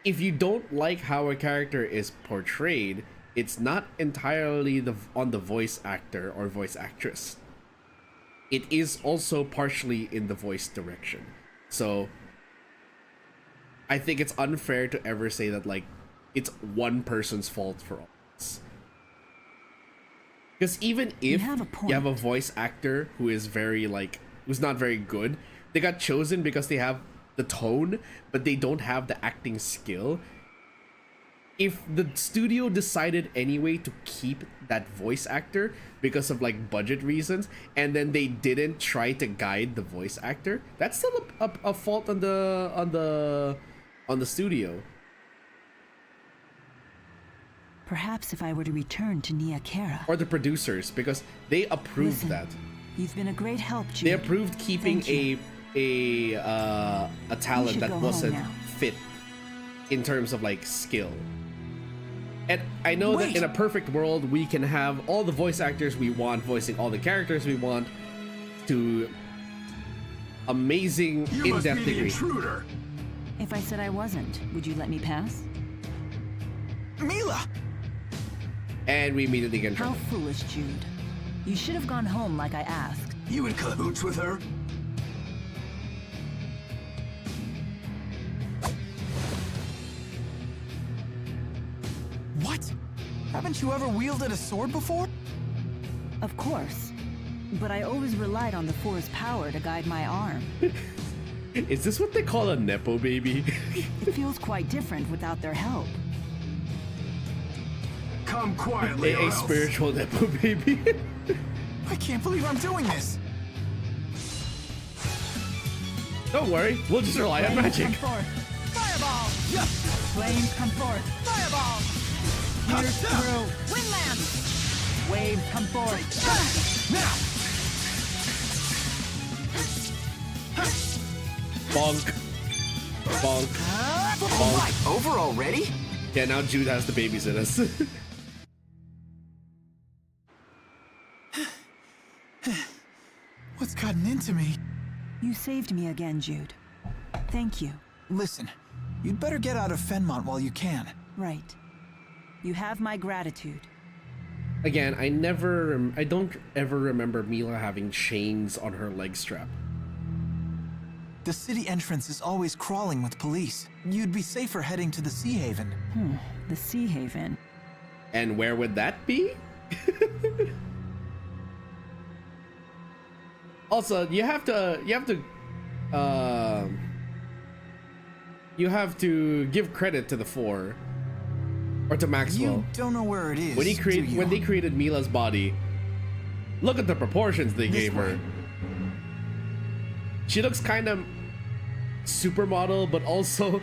if you don't like how a character is portrayed, it's not entirely on the voice actor or voice actress. It is also partially in the voice direction. So I think it's unfair to ever say that, like, it's one person's fault for all this. Because even if you have a voice actor who is very, like, who's not very good, they got chosen because they have the tone, but they don't have the acting skill. If the studio decided anyway to keep that voice actor because of, like, budget reasons, and then they didn't try to guide the voice actor, that's still a fault on the studio. Perhaps if I were to return to Nia Kara. Or the producers, because they approved that. You've been a great help, Jude. They approved keeping a talent that wasn't fit in terms of, like, skill. And I know that in a perfect world, we can have all the voice actors we want voicing all the characters we want to amazing in-depth degree. Intruder. If I said I wasn't, would you let me pass? MILLA! And we immediately get in How trouble. foolish, Jude. You should have gone home like I asked. You in cahoots with her? What? Haven't you ever wielded a sword before? Of course. But I always relied on the Four's power to guide my arm. Is this what they call a Nepo baby? It feels quite different without their help. Come quietly, or A else. spiritual Nepo baby. I can't believe I'm doing this. Don't worry, we'll just rely on magic. Come forth. Fireball! Flames come forth. Fireball! Pierce through. Windland! Waves come forth. Now! Bonk. Bonk. Bonk. Over already? Yeah, now Jude has to babysit us. What's gotten into me? You saved me again, Jude. Thank you. Listen, you'd better get out of Fenmont while you can. Right. You have my gratitude. Again, I don't ever remember MILLA having chains on her leg strap. The city entrance is always crawling with police. You'd be safer heading to the Sea Haven. The Sea Haven. And where would that be? Also, you have to give credit to the Four, or to Maxwell. You don't know where it is. When they created Mila's body, look at the proportions they gave her. She looks kind of supermodel, but also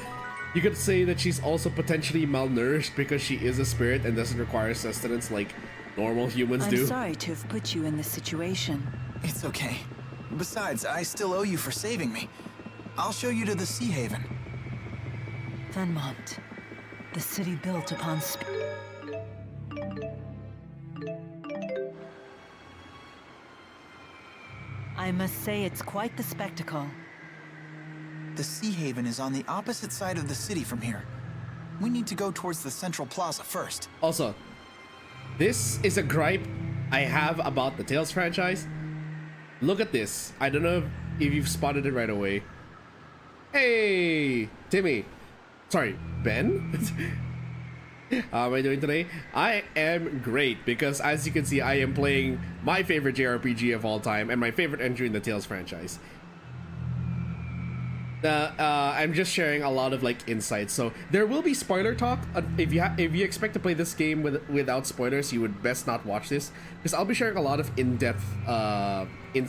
you could say that she's also potentially malnourished because she is a spirit and doesn't require sustenance like normal humans do. I'm sorry to have put you in this situation. It's okay. Besides, I still owe you for saving me. I'll show you to the Sea Haven. Fenmont. The city built upon I must say it's quite the spectacle. The Sea Haven is on the opposite side of the city from here. We need to go towards the Central Plaza first. Also, this is a gripe I have about the Tales franchise. Look at this. I don't know if you've spotted it right away. Hey, Timmy. Sorry, Ben? How am I doing today? I am great because, as you can see, I am playing my favorite JRPG of all time and my favorite entry in the Tales franchise. I'm just sharing a lot of like insights. So there will be spoiler talk. If you expect to play this game without spoilers, you would best not watch this, because I'll be sharing a lot of in-depth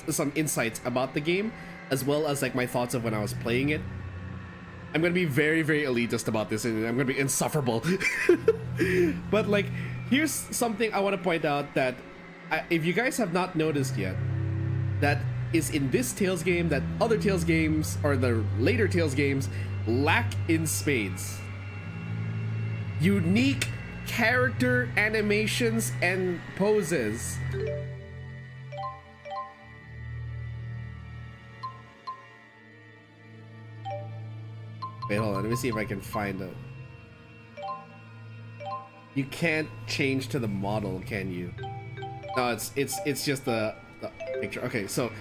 some insights about the game, as well as like my thoughts of when I was playing it. I'm gonna be very, very elitist about this, and I'm gonna be insufferable. But like, here's something I want to point out that if you guys have not noticed yet, that is in this Tales game that other Tales games or the later Tales games lack in spades. Unique character animations and poses. Wait, hold on, let me see if I can find it. You can't change to the model, can you? No, it's just the picture. Okay, so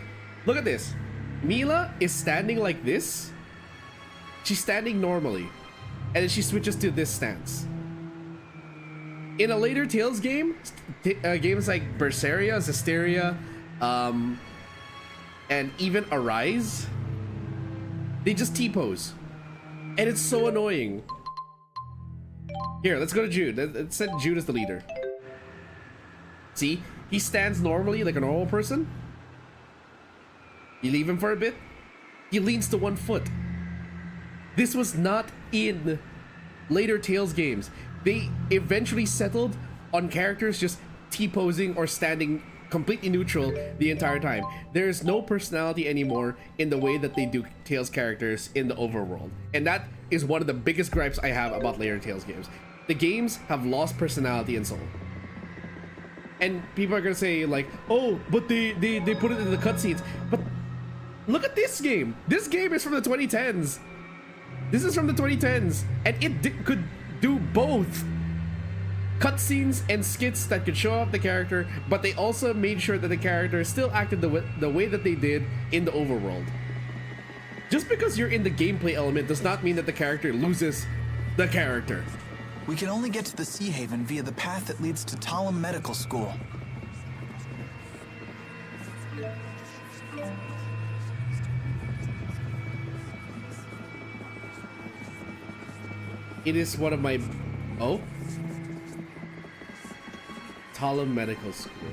look at this. MILLA is standing like this. She's standing normally, and then she switches to this stance. In a later Tales game, games like Berseria, Zestiria, and even Arise, they just T-pose, and it's so annoying. Here, let's go to Jude. Let's set Jude as the leader. See, he stands normally like a normal person. You leave him for a bit, he leans to one foot. This was not in later Tales games. They eventually settled on characters just T-posing or standing completely neutral the entire time. There's no personality anymore in the way that they do Tales characters in the overworld. And that is one of the biggest gripes I have about later Tales games. The games have lost personality and soul. And people are gonna say like, oh, but they put it in the cutscenes. But look at this game. This game is from the 2010s. This is from the 2010s, and it could do both cutscenes and skits that could show off the character, but they also made sure that the character still acted the way that they did in the overworld. Just because you're in the gameplay element does not mean that the character loses the character. We can only get to the Sea Haven via the path that leads to Talum Medical School. It is one of my... Oh? Talum Medical School.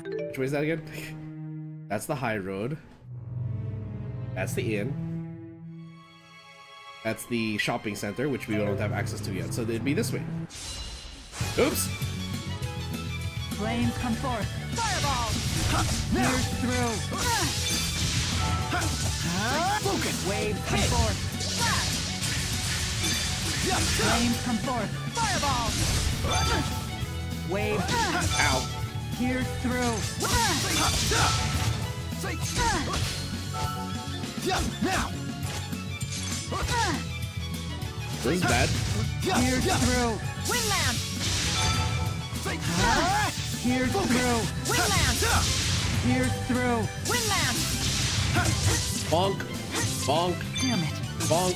Which way is that again? That's the high road. That's the inn. That's the shopping center, which we don't have access to yet. So it'd be this way. Oops! Flames come forth. Fireball! Pierce through. Focus. Waves come forth. Flames come forth. Fireball! Waves. Ow. Pierce through. Now! This is bad. Pierce through. Windland! Pierce through. Windland! Pierce through. Windland! Bonk. Bonk. Damn it. Bonk.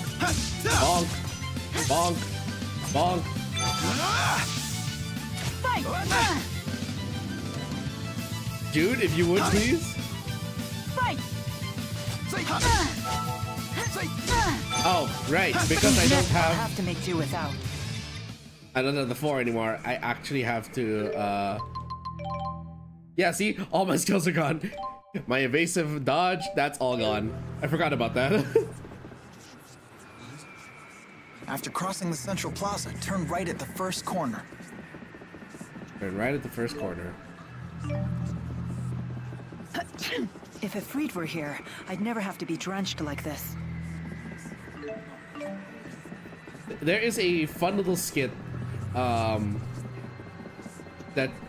Bonk. Bonk. Bonk. Fight! Jude, if you would please. Fight! Oh, right. Because I don't I'll have... have to make do without. I don't have the 4 anymore. I actually have to, yeah, see? All my skills are gone. My evasive dodge, that's all gone. I forgot about that. After crossing the central plaza, turn right at the first corner. Turn right at the first corner. If Ifrit were here, I'd never have to be drenched like this. There is a fun little skit that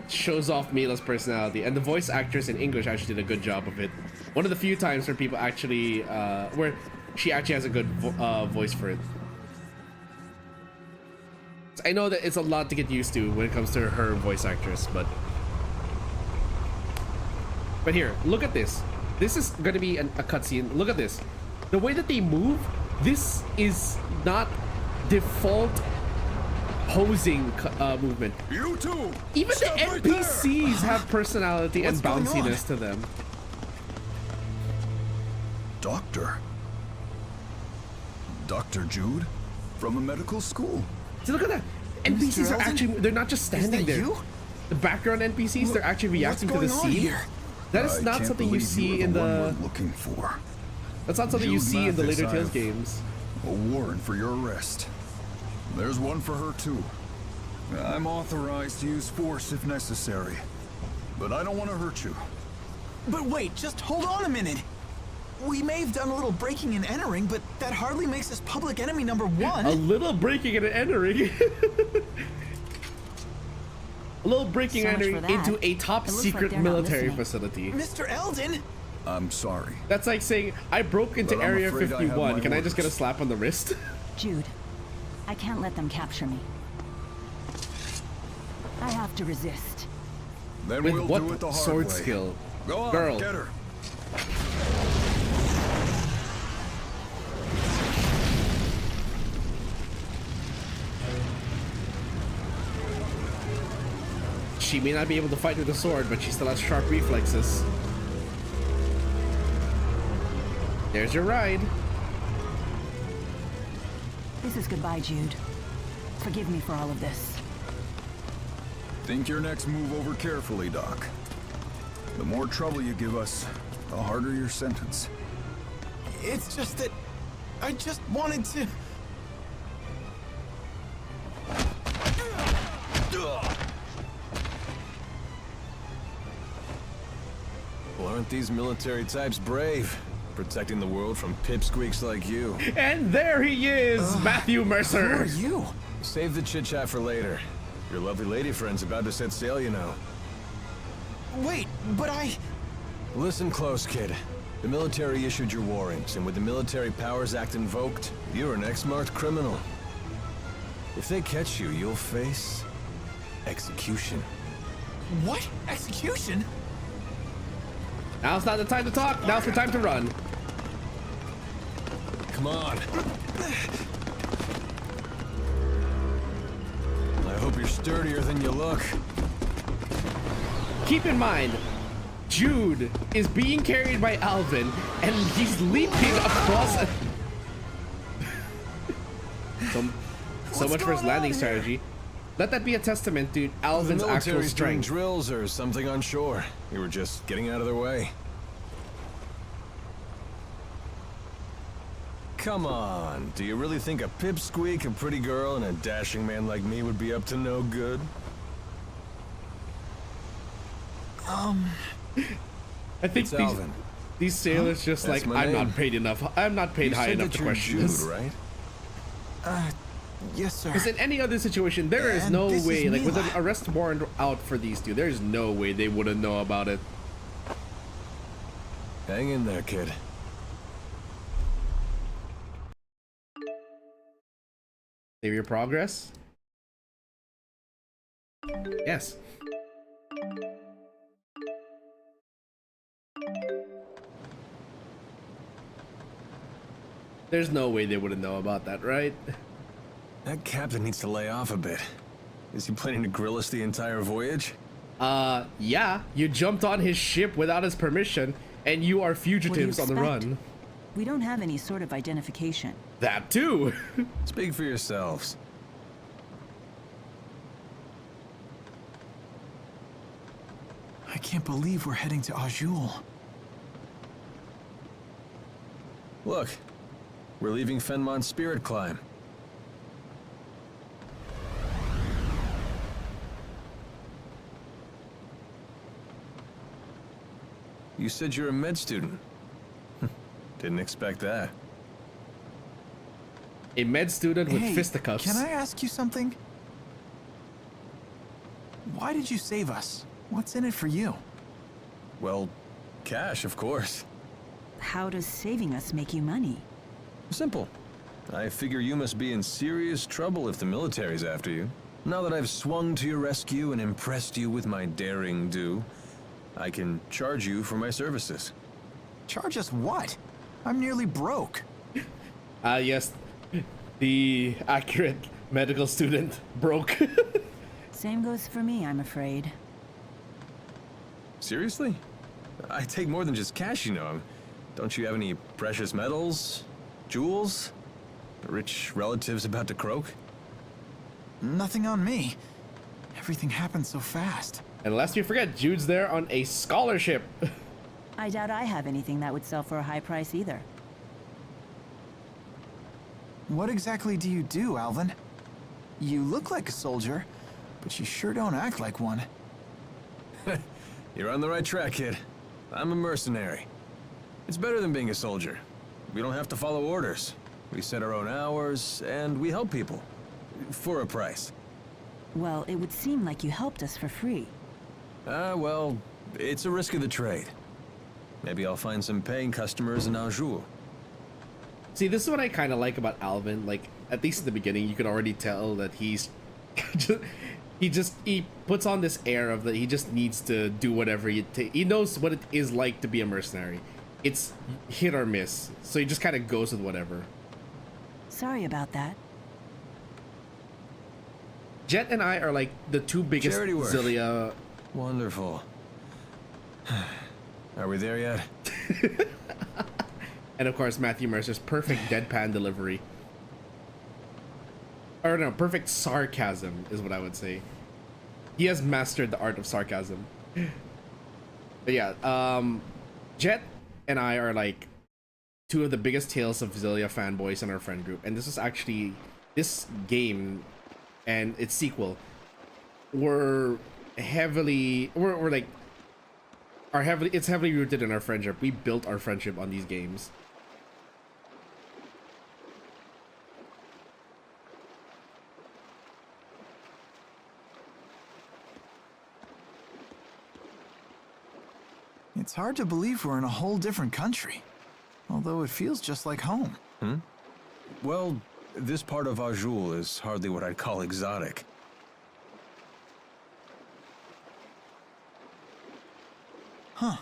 shows off Milla's personality, and the voice actress in English actually did a good job of it. One of the few times where people actually, where she actually has a good voice for it. I know that it's a lot to get used to when it comes to her voice actress, but here, look at this. This is gonna be a cutscene. Look at this. The way that they move, this is not default posing movement. You too. Even the Stop right there. NPCs have personality and What's going bounciness to them. Doctor? Dr. Jude? From a medical school? See, look at that. NPCs are Eldon? actually, they're not just Is standing that there. you? The background NPCs, they're actually reacting to the What's going on scene. here? That is I not can't something you believe see were in one the. we're looking for. That's not something you Jude see in the Mathis, later Tales I've- games. A warrant for your arrest. There's one for her too. I'm authorized to use force if necessary. But I don't want to hurt you. But wait, just hold on a minute. We may have done a little breaking and entering, but that hardly makes us public enemy number one. A little breaking and entering. A little breaking So and much entering for that. into a top It looks like secret they're not military listening. facility. Mr. Eldon! I'm sorry. That's like saying, I broke into But I'm Area afraid I have 51. my Can I just get a orders. slap on the wrist? Jude, I can't let them capture me. I have to resist. Then With we'll what do it the hard sword way. skill? Go on, Girl. get her. She may not be able to fight with a sword, but she still has sharp reflexes. There's your ride. This is goodbye, Jude. Forgive me for all of this. Think your next move over carefully, Doc. The more trouble you give us, the harder your sentence. It's just that I just wanted to... Well, aren't these military types brave? Protecting the world from pipsqueaks like you. And there he is, Matthew Who are Mercer. you? Save the chit-chat for later. Your lovely lady friend's about to set sail, you know. Wait, but I... Listen close, kid. The military issued your warrants, and with the Military Powers Act invoked, you're an X-marked criminal. If they catch you, you'll face... execution. What? Execution? Now's not the time to talk. Now's the time to run. Come on. I hope you're sturdier than you look. Keep in mind, Jude is being carried by Alvin, and he's leaping across. So much for his going landing on here? strategy. Let that be a testament to The Alvin's actual military's doing strength. drills or something on shore. You were just getting out of their way. Come on, do you really think a pipsqueak, a pretty girl, and a dashing man like me would be up to no good? I think It's Alvin. these sailors just That's like, my I'm name. not paid enough. I'm not paid You high said enough that to you're question Jude, this. right? Yes, sir. Because in any other situation, there is And no this is way, like with an MILLA. arrest warrant out for these two, there's no way they wouldn't know about it. Hang in there, kid. Save your progress? Yes. There's no way they wouldn't know about that, right? That captain needs to lay off a bit. Is he planning to grill us the entire voyage? Yeah. You jumped on his ship without his permission, and you are fugitives on the expect? run. We don't have any sort of identification. That too. Speak for yourselves. I can't believe we're heading to Azul. Look, we're leaving Fenmont's Spirit Climb. You said you're a med student. Didn't expect that. A med student with Hey, fisticuffs. can I ask you something? Why did you save us? What's in it for you? Well, cash, of course. How does saving us make you money? Simple. I figure you must be in serious trouble if the military's after you. Now that I've swung to your rescue and impressed you with my daring do, I can charge you for my services. Charge us what? I'm nearly broke. Yes. The accurate medical student broke. Same goes for me, I'm afraid. Seriously? I take more than just cash, you know. Don't you have any precious metals? Jewels? Rich relatives about to croak? Nothing on me. Everything happened so fast. And lest we forget, Jude's there on a scholarship. I doubt I have anything that would sell for a high price either. What exactly do you do, Alvin? You look like a soldier, but you sure don't act like one. You're on the right track, kid. I'm a mercenary. It's better than being a soldier. We don't have to follow orders. We set our own hours, and we help people. For a price. Well, it would seem like you helped us for free. Well, it's a risk of the trade. Maybe I'll find some paying customers in Anjou. See, this is what I kind of like about Alvin. Like, at least in the beginning, you could already tell that he's he puts on this air of that he just needs to do whatever he knows what it is like to be a mercenary. It's hit or miss, so he just kind of goes with whatever. Sorry about that. Jet and I are like the two biggest Charity work. XILLIA. Wonderful. Are we there yet? And of course, Matthew Mercer's perfect deadpan delivery. Or no, perfect sarcasm is what I would say. He has mastered the art of sarcasm. But yeah, Jet and I are like two of the biggest Tales of XILLIA fanboys in our friend group. And this is actually, this game and its sequel were heavily, it's heavily rooted in our friendship. We built our friendship on these games. It's hard to believe we're in a whole different country. Although it feels just like home. Well, this part of Anjou is hardly what I'd call exotic. Huh.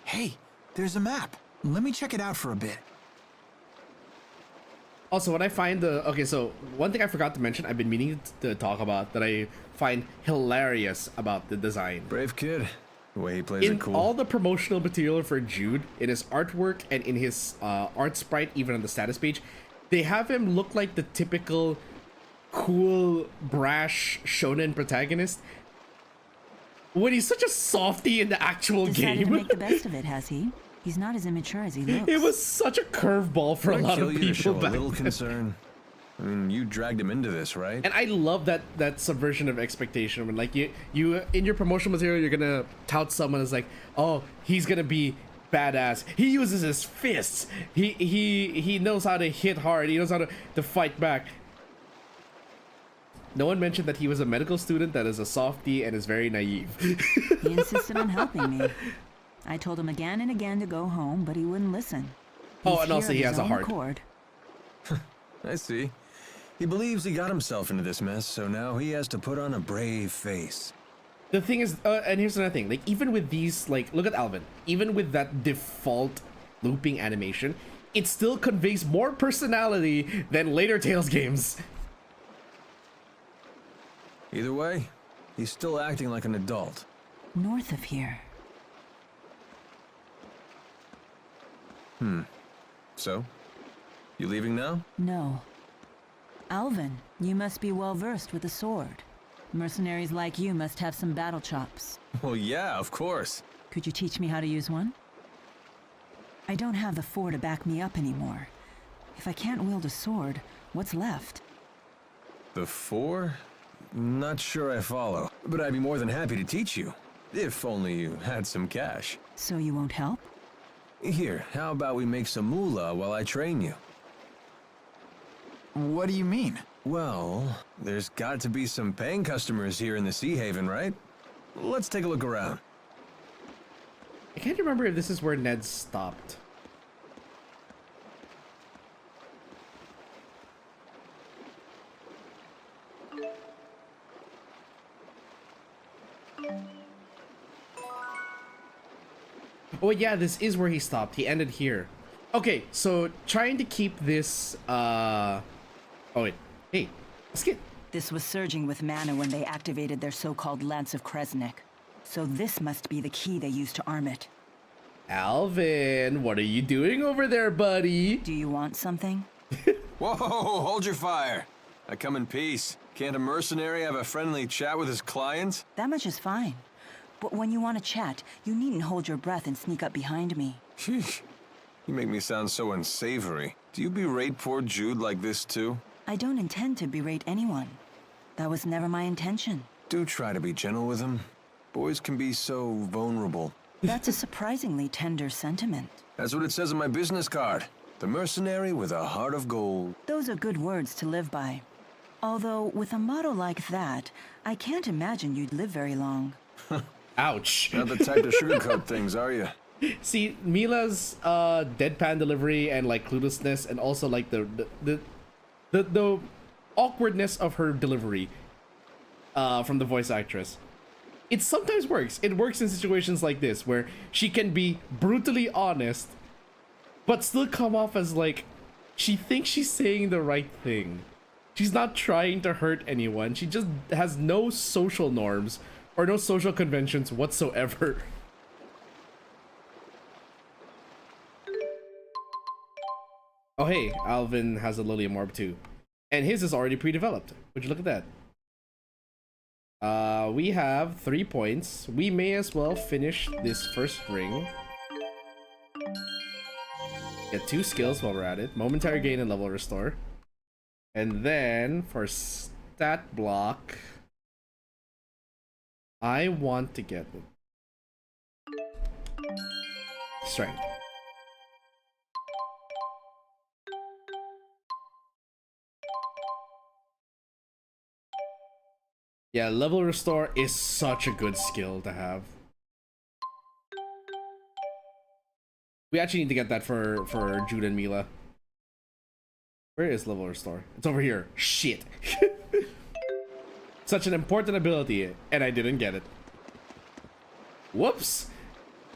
Hey, there's a map. Let me check it out for a bit. Also, what I find okay, so one thing I forgot to mention, I've been meaning to talk about that I find hilarious about the design. Brave kid. The way he plays In it cool. all the promotional material for Jude, in his artwork and in his art sprite, even on the status page, they have him look like the typical cool, brash shonen protagonist. When he's such a softie in the actual Decided game. to make the best of it, has he? He's not as immature as he looks. It was such a curveball for a lot of You to show people a back little then. concern. I mean, you dragged him into this, right? And I love that subversion of expectation. When like you in your promotional material, you're gonna tout someone as like, oh, he's gonna be badass. He uses his fists. He knows how to hit hard. He knows how to fight back. No one mentioned that he was a medical student that is a softie and is very naive. He insisted on helping me. I told him again and again to go home, but he wouldn't listen. Oh, He's and also here he of has his a own heart. accord. I see. He believes he got himself into this mess, so now he has to put on a brave face. The thing is, and here's another thing, like even with these, like look at Alvin, even with that default looping animation, it still conveys more personality than later Tales games. Either way, he's still acting like an adult. North of here. So, you leaving now? No. Alvin, you must be well versed with the sword. Mercenaries like you must have some battle chops. Well, yeah, of course. Could you teach me how to use one? I don't have the 4 to back me up anymore. If I can't wield a sword, what's left? The 4? Not sure I follow, but I'd be more than happy to teach you. If only you had some cash. So you won't help? Here, how about we make some moolah while I train you? What do you mean? Well, there's got to be some paying customers here in the Sea Haven, right? Let's take a look around. I can't remember if this is where Ned stopped. Oh yeah, this is where he stopped. He ended here. Okay, so trying to keep this oh wait. Hey, let's get This was surging with mana when they activated their so-called Lance of Kresnik. So this must be the key they used to arm it. Alvin, what are you doing over there, buddy? Do you want something? Whoa, hold your fire. I come in peace. Can't a mercenary have a friendly chat with his client? That much is fine. But when you want to chat, you needn't hold your breath and sneak up behind me. Sheesh. You make me sound so unsavory. Do you berate poor Jude like this too? I don't intend to berate anyone. That was never my intention. Do try to be gentle with him. Boys can be so vulnerable. That's a surprisingly tender sentiment. That's what it says on my business card. The mercenary with a heart of gold. Those are good words to live by. Although, with a motto like that, I can't imagine you'd live very long. Ouch. Not the type to sugarcoat things, are you? See, Milla's deadpan delivery and like cluelessness, and also like the awkwardness of her delivery from the voice actress. It sometimes works. It works in situations like this where she can be brutally honest, but still come off as like she thinks she's saying the right thing. She's not trying to hurt anyone. She just has no social norms or no social conventions whatsoever. Oh hey, Alvin has a Lilium Orb too. And his is already pre-developed. Would you look at that? We have 3 points. We may as well finish this first ring. Get 2 skills while we're at it. Momentary gain and level restore. And then for stat block, I want to get strength. Yeah, level restore is such a good skill to have. We actually need to get that for Jude and Milla. Where is level restore? It's over here. Shit. Such an important ability, and I didn't get it. Whoops.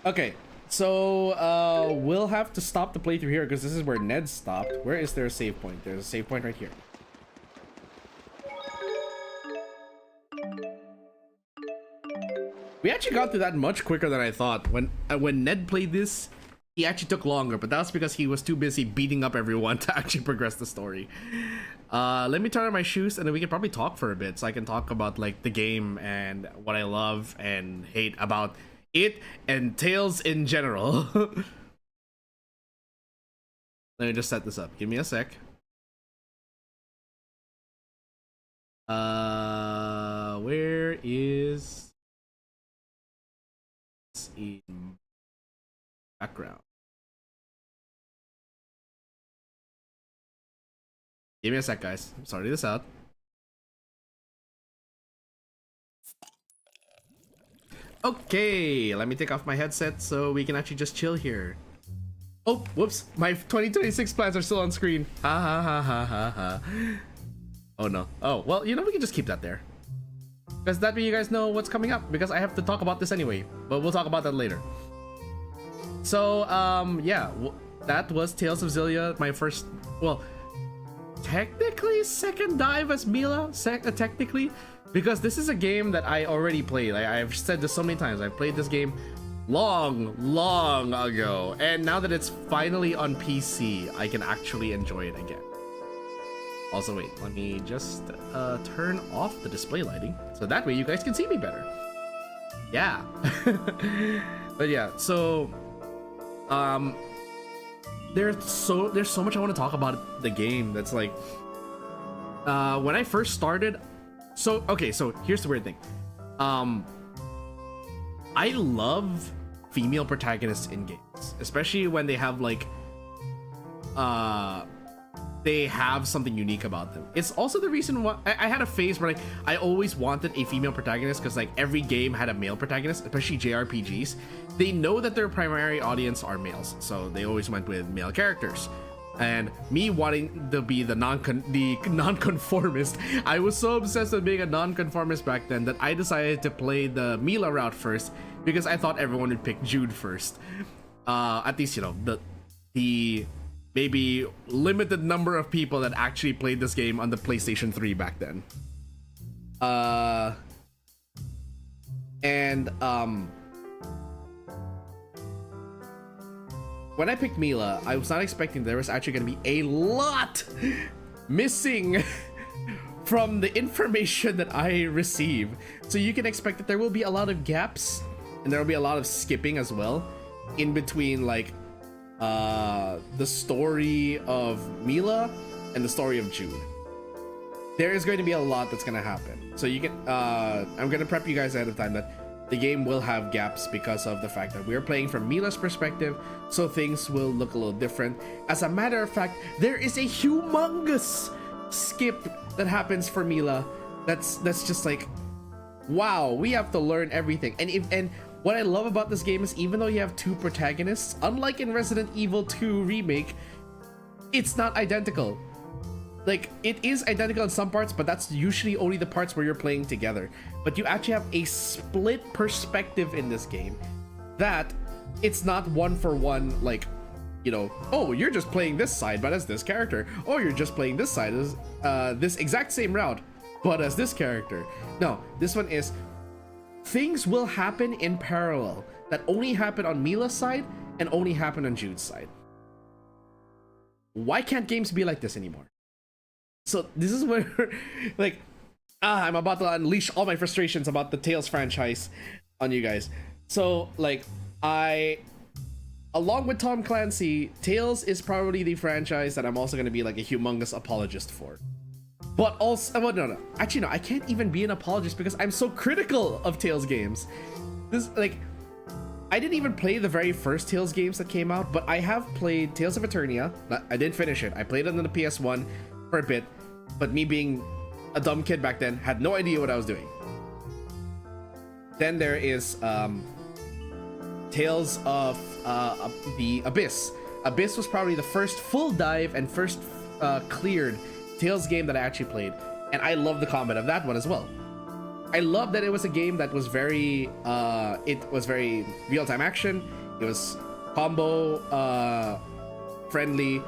Okay, so we'll have to stop the playthrough here because this is where Ned stopped. Where is there a save point? There's a save point right here. We actually got through that much quicker than I thought. When Ned played this, he actually took longer, but that's because he was too busy beating up everyone to actually progress the story. Let me turn on my shoes and then we can probably talk for a bit, so I can talk about like the game and what I love and hate about it and Tales in general. Let me just set this up. Give me a sec. Where is in background? Give me a sec, guys. I'm sorting this out. Okay, let me take off my headset so we can actually just chill here. Oh, whoops. My 2026 plans are still on screen. Ha ha ha ha ha ha. Oh no. Oh, well, you know, we can just keep that there. Because that way you guys know what's coming up, because I have to talk about this anyway, but we'll talk about that later. So, yeah, that was Tales of Xillia, my first, well, technically second dive as Milla, technically, because this is a game that I already played. I've said this so many times. I've played this game long ago, and now that it's finally on PC, I can actually enjoy it again. Also, wait, let me just turn off the display lighting so that way you guys can see me better. Yeah. But yeah, so there's so much I want to talk about the game. That's like when I first started. So okay, so here's the weird thing. I love female protagonists in games, especially when they have like they have something unique about them. It's also the reason why I had a phase where like I always wanted a female protagonist, because like every game had a male protagonist, especially JRPGs. They know that their primary audience are males, so they always went with male characters. And me wanting to be the nonconformist, I was so obsessed with being a nonconformist back then that I decided to play the Milla route first, because I thought everyone would pick Jude first. At least, you know, the maybe limited number of people that actually played this game on the PlayStation 3 back then. when I picked MILLA, I was not expecting there was actually going to be a lot missing from the information that I receive. So you can expect that there will be a lot of gaps, and there will be a lot of skipping as well in between, like the story of MILLA and the story of Jude. There is going to be a lot that's going to happen. So you can I'm going to prep you guys ahead of time that the game will have gaps because of the fact that we're playing from MILLA's perspective, so things will look a little different. As a matter of fact, there is a humongous skip that happens for MILLA that's just like, wow, we have to learn everything. And what I love about this game is, even though you have two protagonists, unlike in Resident Evil 2 Remake, it's not identical. Like, it is identical in some parts, but that's usually only the parts where you're playing together. But you actually have a split perspective in this game that it's not one for one, like, you know, oh, you're just playing this side, but as this character. Oh, you're just playing this side as this exact same route, but as this character. No, this one is, things will happen in parallel that only happen on MILLA's side and only happen on Jude's side. Why can't games be like this anymore? So this is where, like, I'm about to unleash all my frustrations about the Tales franchise on you guys. So, like, along with Tom Clancy, Tales is probably the franchise that I'm also going to be like a humongous apologist for. But also, well, no, actually no, I can't even be an apologist because I'm so critical of Tales games. This, like, I didn't even play the very first Tales games that came out, but I have played Tales of Eternia. I didn't finish it. I played it on the PS1 for a bit, but me being a dumb kid back then, had no idea what I was doing. Then there is Tales of the Abyss. Abyss was probably the first full dive and first cleared Tales game that I actually played, and I love the combat of that one as well. I love that it was a game that was very real-time action. It was combo friendly.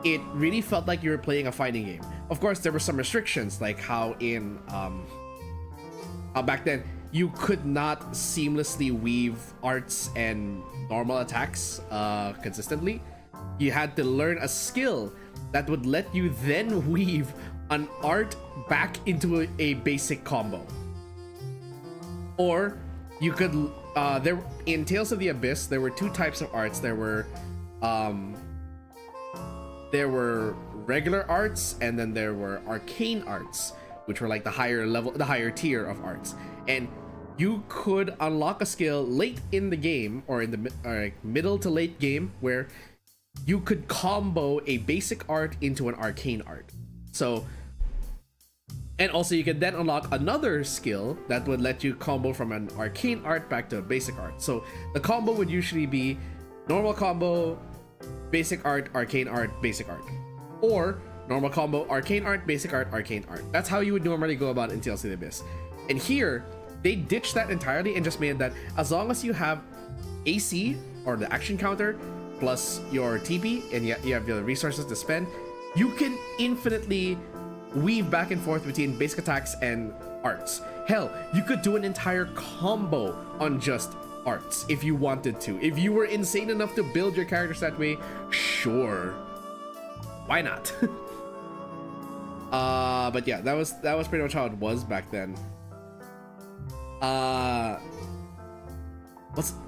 It really felt like you were playing a fighting game. Of course, there were some restrictions, like how in back then you could not seamlessly weave arts and normal attacks consistently. You had to learn a skill that would let you then weave an art back into a basic combo. Or you could in Tales of the Abyss, there were two types of arts. There were regular arts, and then there were arcane arts, which were like the higher level, the higher tier of arts. And you could unlock a skill late in the game, or in the middle to late game, where you could combo a basic art into an arcane art. So, and also you could then unlock another skill that would let you combo from an arcane art back to a basic art. So the combo would usually be normal combo, basic art, arcane art, basic art. Or normal combo, arcane art, basic art, arcane art. That's how you would normally go about in Tales of the Abyss. And here, they ditched that entirely and just made that as long as you have AC, or the action counter, plus your TP, and you have the resources to spend, you can infinitely weave back and forth between basic attacks and arts. Hell, you could do an entire combo on just arts if you wanted to. If you were insane enough to build your characters that way, sure, why not? But yeah, that was pretty much how it was back then.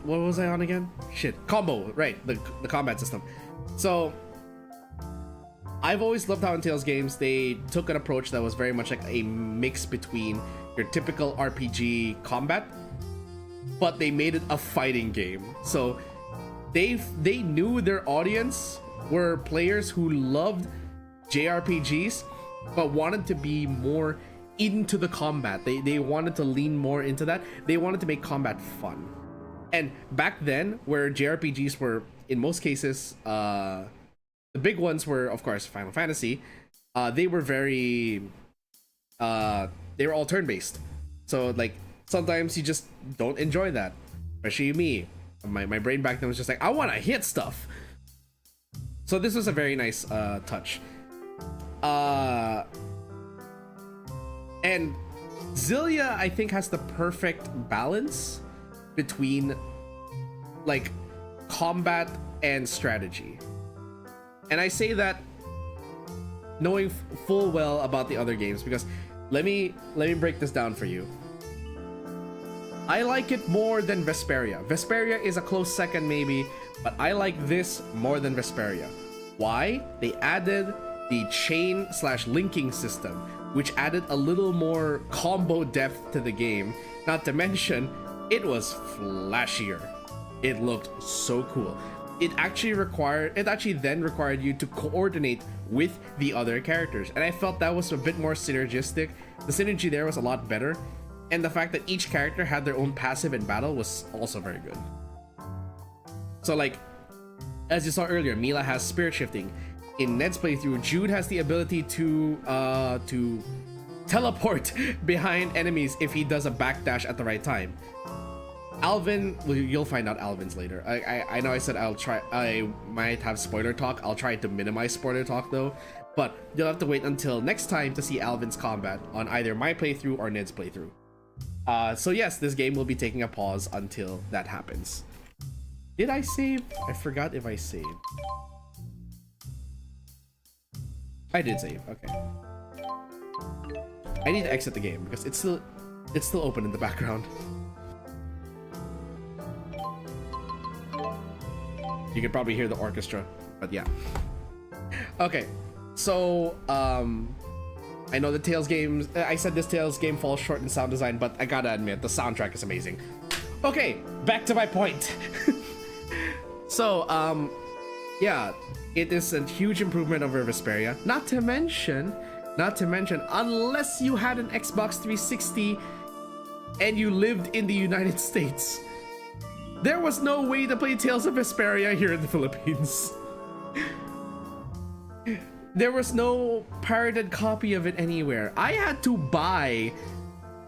What was I on again? Shit, combo, right? The combat system. So I've always loved how in Tales games they took an approach that was very much like a mix between your typical RPG combat, but they made it a fighting game. So they knew their audience were players who loved JRPGs but wanted to be more into the combat. They wanted to lean more into that. They wanted to make combat fun. And back then, where JRPGs were in most cases, the big ones were of course Final Fantasy. They were very they were all turn-based. So like sometimes you just don't enjoy that. Especially me. My brain back then was just like, I want to hit stuff. So this was a very nice touch. And XILLIA, I think, has the perfect balance between like combat and strategy. And I say that knowing full well about the other games, because let me break this down for you. I like it more than Vesperia. Vesperia is a close second maybe, but I like this more than Vesperia. Why? They added the chain/linking system, which added a little more combo depth to the game. Not to mention, it was flashier. It looked so cool. It actually then required you to coordinate with the other characters, and I felt that was a bit more synergistic. The synergy there was a lot better, and the fact that each character had their own passive in battle was also very good. So like, as you saw earlier, MILLA has spirit shifting. In Ned's playthrough, Jude has the ability to teleport behind enemies if he does a backdash at the right time. Alvin, well, you'll find out Alvin's later. I know I said I might have spoiler talk. I'll try to minimize spoiler talk though, but you'll have to wait until next time to see Alvin's combat on either my playthrough or Ned's playthrough. So yes, this game will be taking a pause until that happens. Did I save? I forgot if I saved. I did save, okay. I need to exit the game because it's still open in the background. You can probably hear the orchestra, but yeah. Okay, so I know the Tales games, I said this Tales game falls short in sound design, but I gotta admit, the soundtrack is amazing. Okay, back to my point. So, yeah, it is a huge improvement over Vesperia. Not to mention, unless you had an Xbox 360 and you lived in the United States, there was no way to play Tales of Vesperia here in the Philippines. There was no pirated copy of it anywhere. I had to buy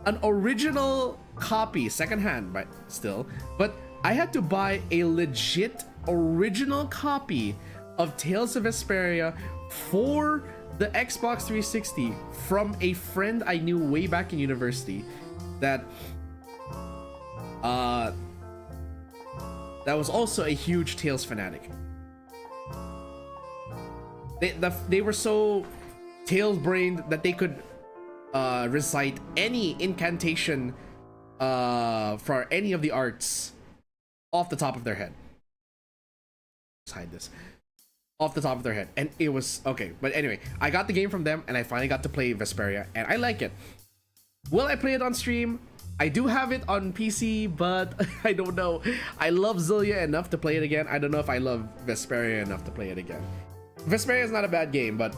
an original copy, secondhand, but still. But I had to buy a legit original copy of Tales of Vesperia for the Xbox 360 from a friend I knew way back in university that was also a huge Tales fanatic. They were so Tales-brained that they could recite any incantation for any of the arts off the top of their head. Let's hide this. Off the top of their head. And it was okay. But anyway, I got the game from them and I finally got to play Vesperia and I like it. Will I play it on stream? I do have it on PC, but I don't know. I love XILLIA enough to play it again. I don't know if I love Vesperia enough to play it again. Vesperia is not a bad game, but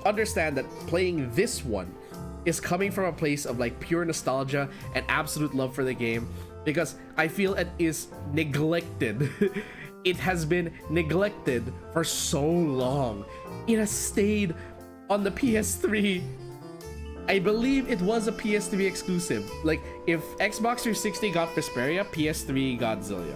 understand that playing this one is coming from a place of like pure nostalgia and absolute love for the game, because I feel it is neglected. It has been neglected for so long. It has stayed on the PS3. I believe it was a PS3 exclusive. Like, if Xbox 360 got Vesperia, PS3 got XILLIA.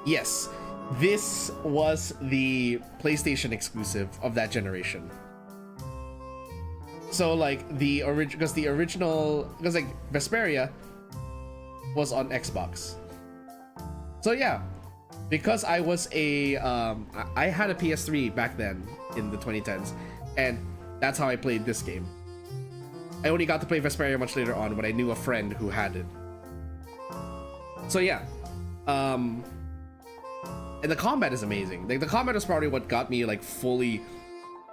Yes, this was the PlayStation exclusive of that generation. So like the original, because like Vesperia was on Xbox. So yeah, because I was I had a PS3 back then in the 2010s, and that's how I played this game. I only got to play Vesperia much later on when I knew a friend who had it. So yeah, and the combat is amazing. Like, the combat is probably what got me like fully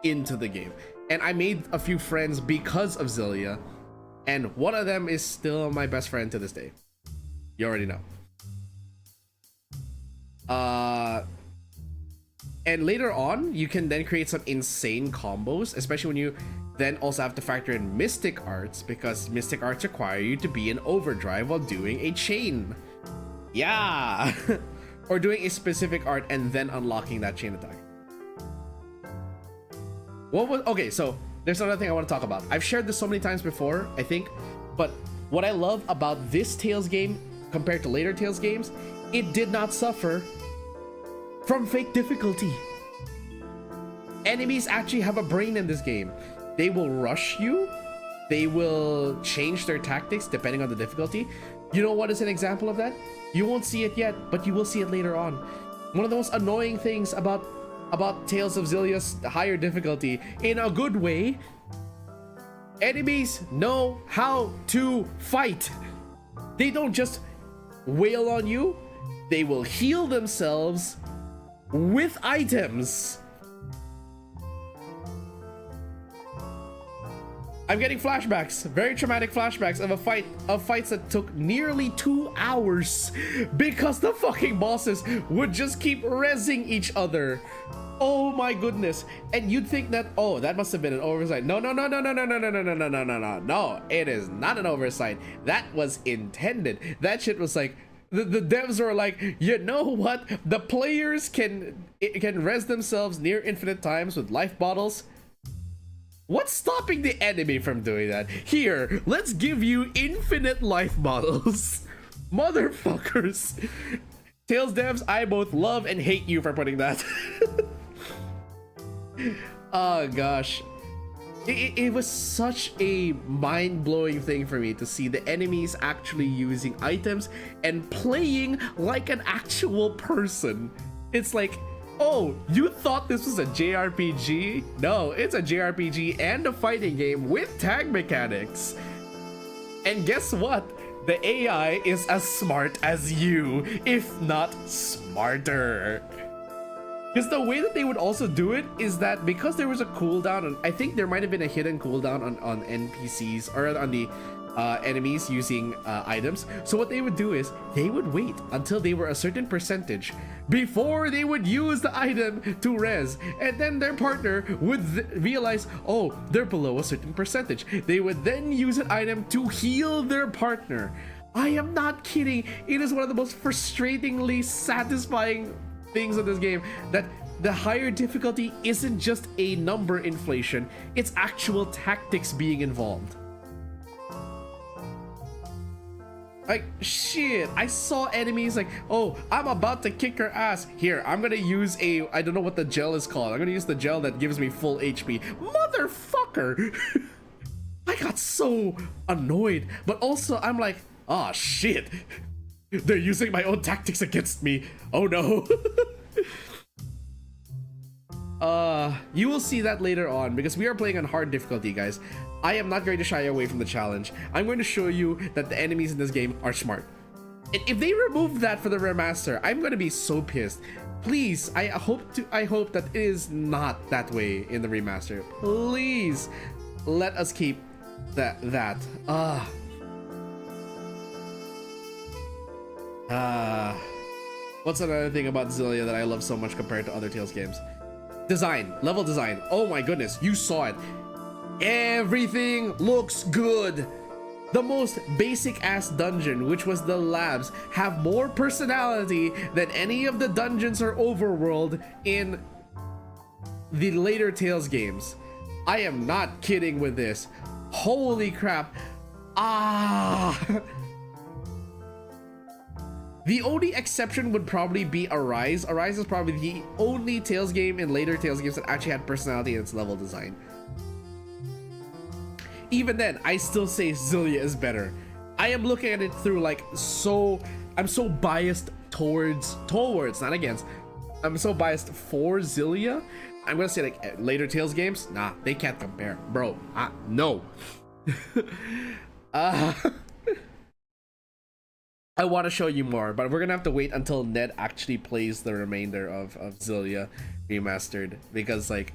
into the game. And I made a few friends because of XILLIA, and one of them is still my best friend to this day. You already know. And later on, you can then create some insane combos, especially when you then also have to factor in mystic arts, because mystic arts require you to be in overdrive while doing a chain. Yeah! Or doing a specific art and then unlocking that chain attack. Okay, so there's another thing I want to talk about. I've shared this so many times before, I think, but what I love about this Tales game compared to later Tales games, it did not suffer from fake difficulty. Enemies actually have a brain in this game. They will rush you. They will change their tactics depending on the difficulty. You know what is an example of that? You won't see it yet, but you will see it later on. One of the most annoying things about Tales of Xillia's higher difficulty, in a good way, enemies know how to fight. They don't just wail on you. They will heal themselves with items. I'm getting flashbacks, very traumatic flashbacks of fights that took nearly 2 hours because the fucking bosses would just keep rezzing each other. Oh my goodness. And you'd think that, oh, that must have been an oversight. No, it is not an oversight. That was intended. That shit was like, the devs were like, you know what? The players can res themselves near infinite times with life bottles. What's stopping the enemy from doing that? Here, let's give you infinite life bottles. Motherfuckers. Tales devs, I both love and hate you for putting that. Oh gosh. It was such a mind-blowing thing for me to see the enemies actually using items and playing like an actual person. It's like, oh, you thought this was a JRPG? No, it's a JRPG and a fighting game with tag mechanics. And guess what? The AI is as smart as you, if not smarter. Because the way that they would also do it is that because there was a cooldown, and I think there might have been a hidden cooldown on NPCs or on the enemies using items. So what they would do is they would wait until they were a certain percentage before they would use the item to res, and then their partner would realize, oh, they're below a certain percentage. They would then use an item to heal their partner. I am not kidding. It is one of the most frustratingly satisfying things of this game, that the higher difficulty isn't just a number inflation, it's actual tactics being involved. Like, shit, I saw enemies like, oh, I'm about to kick her ass. Here, I'm gonna use I don't know what the gel is called. I'm gonna use the gel that gives me full HP. Motherfucker! I got so annoyed, but also I'm like, oh shit. They're using my own tactics against me. Oh no. You will see that later on because we are playing on hard difficulty, guys. I am not going to shy away from the challenge. I'm going to show you that the enemies in this game are smart. And if they remove that for the remaster, I'm going to be so pissed. Please, I hope that it is not that way in the remaster. Please let us keep that. What's another thing about Xillia that I love so much compared to other Tales games? Design, level design. Oh my goodness, you saw it. Everything looks good. The most basic ass dungeon, which was the labs, have more personality than any of the dungeons or overworld in the later Tales games. I am not kidding with this. Holy crap. The only exception would probably be Arise. Arise is probably the only Tales game in later Tales games that actually had personality in its level design. Even then, I still say Xillia is better. I am looking at it through like I'm so biased towards, not against. I'm so biased for Xillia. I'm gonna say like later Tales games, nah, they can't compare, bro. No. I want to show you more, but we're gonna have to wait until Ned actually plays the remainder of Xillia Remastered, because like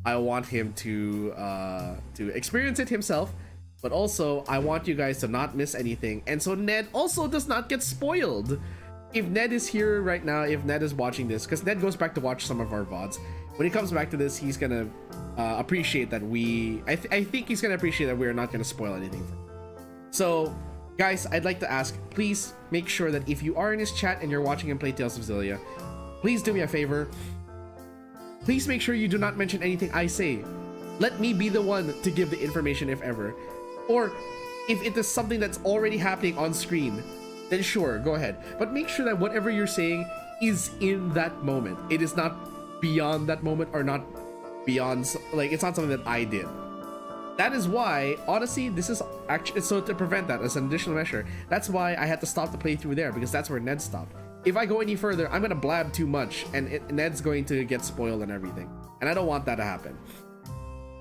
I want him to experience it himself, but also I want you guys to not miss anything, and so Ned also does not get spoiled. If Ned is here right now, if Ned is watching this, because Ned goes back to watch some of our VODs, when he comes back to this, he's gonna appreciate that I think he's gonna appreciate that we're not gonna spoil anything for him. So guys, I'd like to ask, please make sure that if you are in his chat and you're watching him play Tales of Xillia, please do me a favor. Please make sure you do not mention anything I say. Let me be the one to give the information if ever. Or if it is something that's already happening on screen, then sure, go ahead. But make sure that whatever you're saying is in that moment. It is not beyond that moment or not beyond, like, it's not something that I did. That is why, honestly, this is actually, so to prevent that as an additional measure, that's why I had to stop the playthrough there, because that's where Ned stopped. If I go any further, I'm gonna blab too much, and Ned's going to get spoiled and everything, and I don't want that to happen.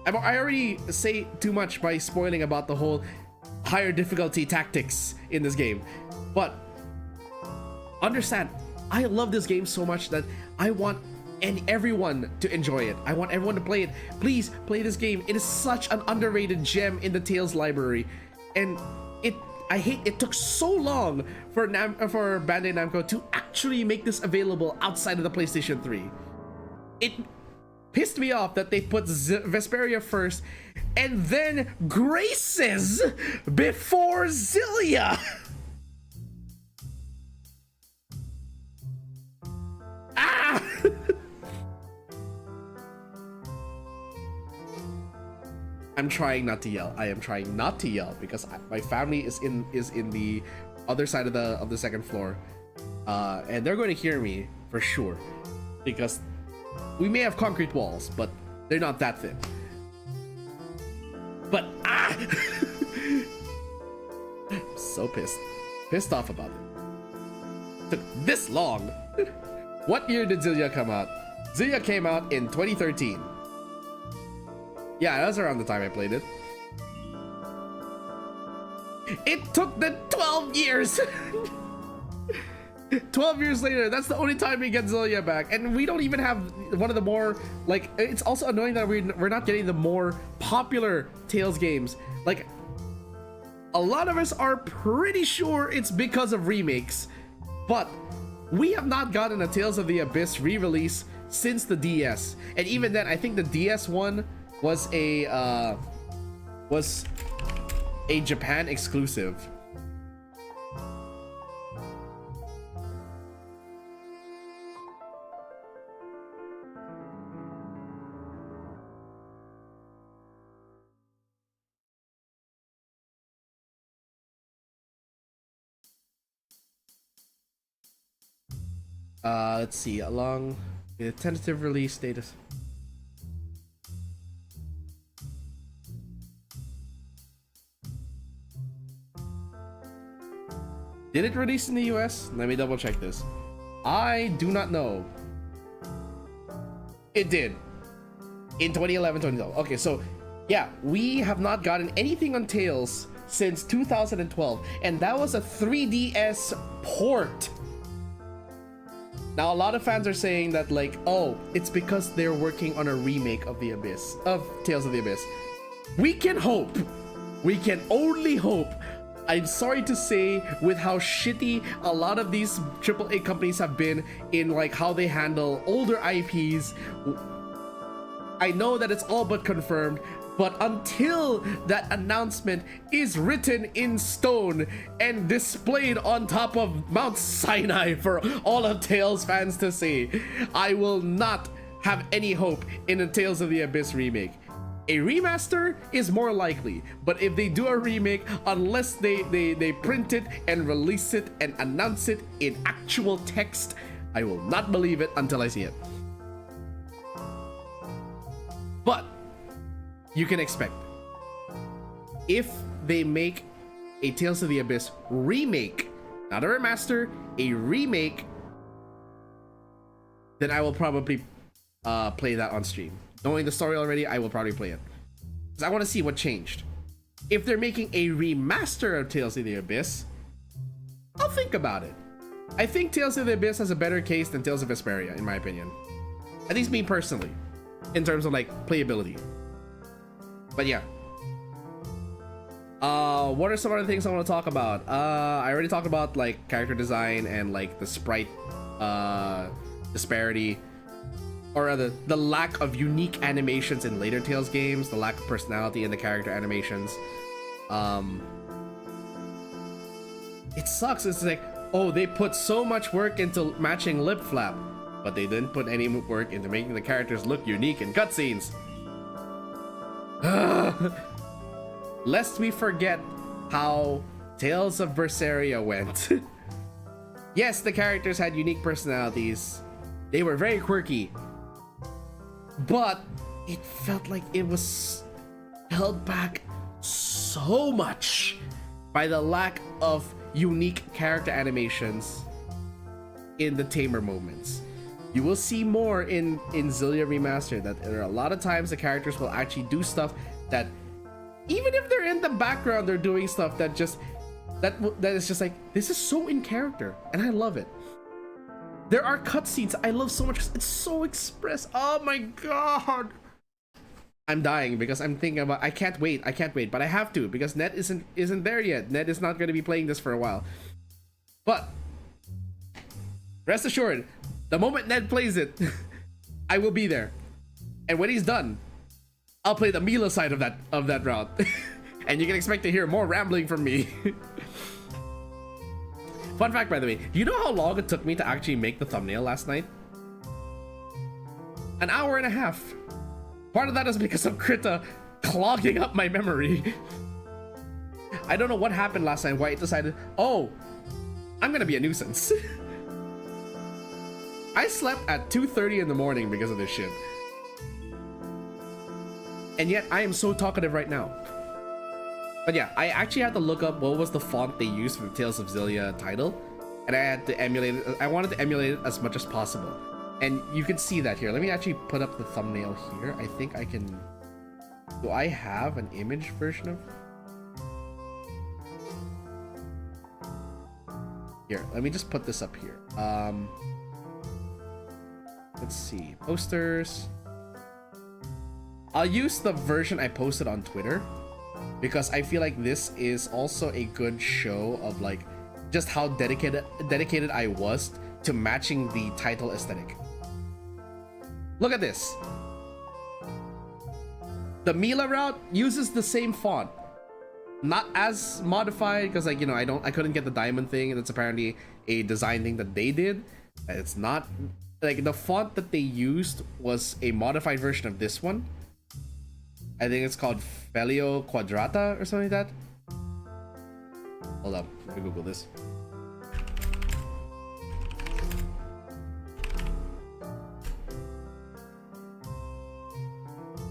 I already say too much by spoiling about the whole higher difficulty tactics in this game, but understand, I love this game so much that I want everyone to enjoy it. I want everyone to play it. Please play this game. It is such an underrated gem in the Tales library, and I hate it took so long for Bandai Namco to actually make this available outside of the PlayStation 3. It pissed me off that they put Vesperia first and then Graces before XILLIA. Ah! I'm trying not to yell. I am trying not to yell because my family is in the other side of the second floor, and they're going to hear me for sure because we may have concrete walls, but they're not that thin. But so pissed off about it. Took this long. What year did XILLIA come out? XILLIA came out in 2013. Yeah, that was around the time I played it. It took the 12 years. 12 years later, that's the only time we get XILLIA back, and we don't even have one of the more, like, it's also annoying that we're not getting the more popular Tales games. Like, a lot of us are pretty sure it's because of remakes, but we have not gotten a Tales of the Abyss re-release since the DS, and even then, I think the DS one was a Japan exclusive. Let's see, along the tentative release status. Did it release in the US? Let me double check this. I do not know. It did. In 2011, 2012. Okay, so yeah, we have not gotten anything on Tales since 2012, and that was a 3DS port. Now, a lot of fans are saying that, like, oh, it's because they're working on a remake of the Abyss, of Tales of the Abyss. We can hope. We can only hope. I'm sorry to say, with how shitty a lot of these AAA companies have been in, like, how they handle older IPs, I know that it's all but confirmed, but until that announcement is written in stone and displayed on top of Mount Sinai for all of Tales fans to see, I will not have any hope in a Tales of the Abyss remake. A remaster is more likely, but if they do a remake, unless they print it and release it and announce it in actual text, I will not believe it until I see it. But you can expect, if they make a Tales of the Abyss remake, not a remaster, a remake, then I will probably play that on stream. Knowing the story already, I will probably play it, because I want to see what changed. If they're making a remaster of Tales of the Abyss, I'll think about it. I think Tales of the Abyss has a better case than Tales of Vesperia, in my opinion. At least me personally, in terms of, like, playability. But yeah. What are some other things I want to talk about? I already talked about, like, character design and, like, the sprite disparity, or rather the lack of unique animations in later Tales games, the lack of personality in the character animations. It sucks. It's like, oh, they put so much work into matching lip flap, but they didn't put any work into making the characters look unique in cutscenes. Lest we forget how Tales of Berseria went. Yes, the characters had unique personalities. They were very quirky. But it felt like it was held back so much by the lack of unique character animations in the tamer moments. You will see more in XILLIA Remastered that there are a lot of times the characters will actually do stuff that, even if they're in the background, they're doing stuff that just that is just like, this is so in character, and I love it. There are cutscenes I love so much. It's so express. Oh my god, I'm dying because I'm thinking about, I can't wait, but I have to because Ned isn't there yet. Ned is not going to be playing this for a while, but rest assured, the moment Ned plays it, I will be there, and when he's done, I'll play the MILLA side of that route, and you can expect to hear more rambling from me. Fun fact, by the way, do you know how long it took me to actually make the thumbnail last night? An hour and a half. Part of that is because of Krita clogging up my memory. I don't know what happened last night, why it decided, oh, I'm gonna be a nuisance. I slept at 2:30 in the morning because of this shit. And yet I am so talkative right now. But yeah, I actually had to look up what was the font they used for the Tales of Xillia title, and I had to emulate it. I wanted to emulate it as much as possible, and you can see that here. Let me actually put up the thumbnail here. I think I can. Do I have an image version of? Here, let me just put this up here. Let's see, posters. I'll use the version I posted on Twitter, because I feel like this is also a good show of like just how dedicated I was to matching the title aesthetic. Look at this. The MILLA route uses the same font, not as modified because, like, you know, I couldn't get the diamond thing, and it's apparently a design thing that they did. It's not like the font that they used was a modified version of this one. I think it's called Felio Quadrata or something like that. Hold up, let me Google this.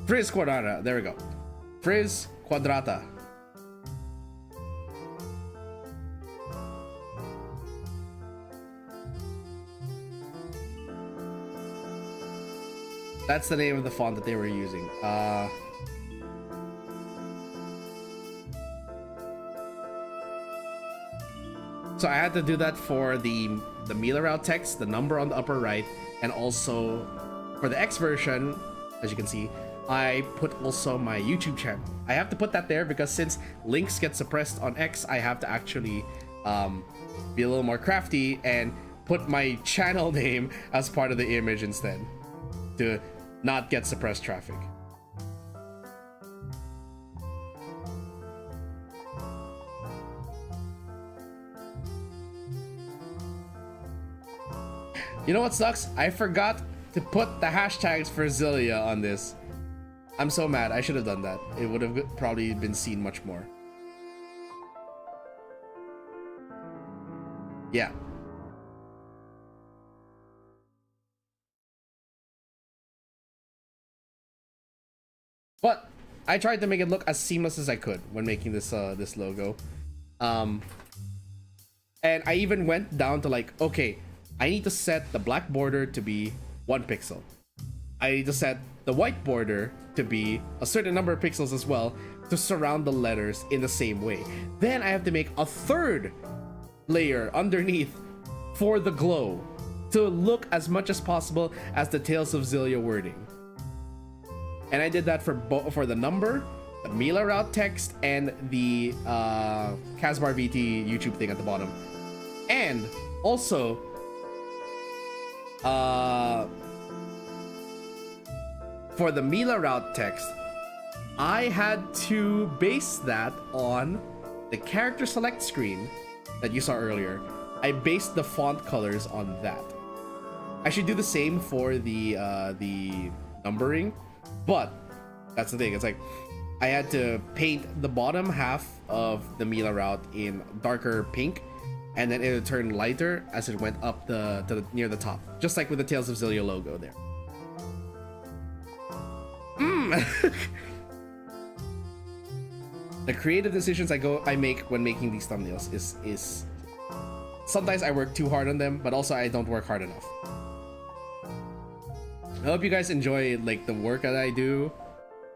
Frizz Quadrata, there we go. Frizz Quadrata. That's the name of the font that they were using. So I had to do that for the MILLA route text, the number on the upper right, and also for the X version, as you can see, I put also my YouTube channel. I have to put that there because since links get suppressed on X, I have to actually be a little more crafty and put my channel name as part of the image instead to not get suppressed traffic. You know what sucks? I forgot to put the hashtags for XILLIA on this. I'm so mad. I should have done that. It would have probably been seen much more. Yeah. But I tried to make it look as seamless as I could when making this this logo. And I even went down to like, okay, I need to set the black border to be 1 pixel. I need to set the white border to be a certain number of pixels as well to surround the letters in the same way. Then I have to make a third layer underneath for the glow to look as much as possible as the Tales of Xillia wording. And I did that for the number, the MILLA route text, and the Casbar VT YouTube thing at the bottom. And also for the MILLA route text, I had to base that on the character select screen that you saw earlier. I based the font colors on that. I should do the same for the numbering, but that's the thing. It's like I had to paint the bottom half of the MILLA route in darker pink, and then it would turn lighter as it went up near the top, just like with the Tales of Xillia logo there. The creative decisions I make when making these thumbnails is sometimes I work too hard on them, but also I don't work hard enough. I hope you guys enjoy like the work that I do,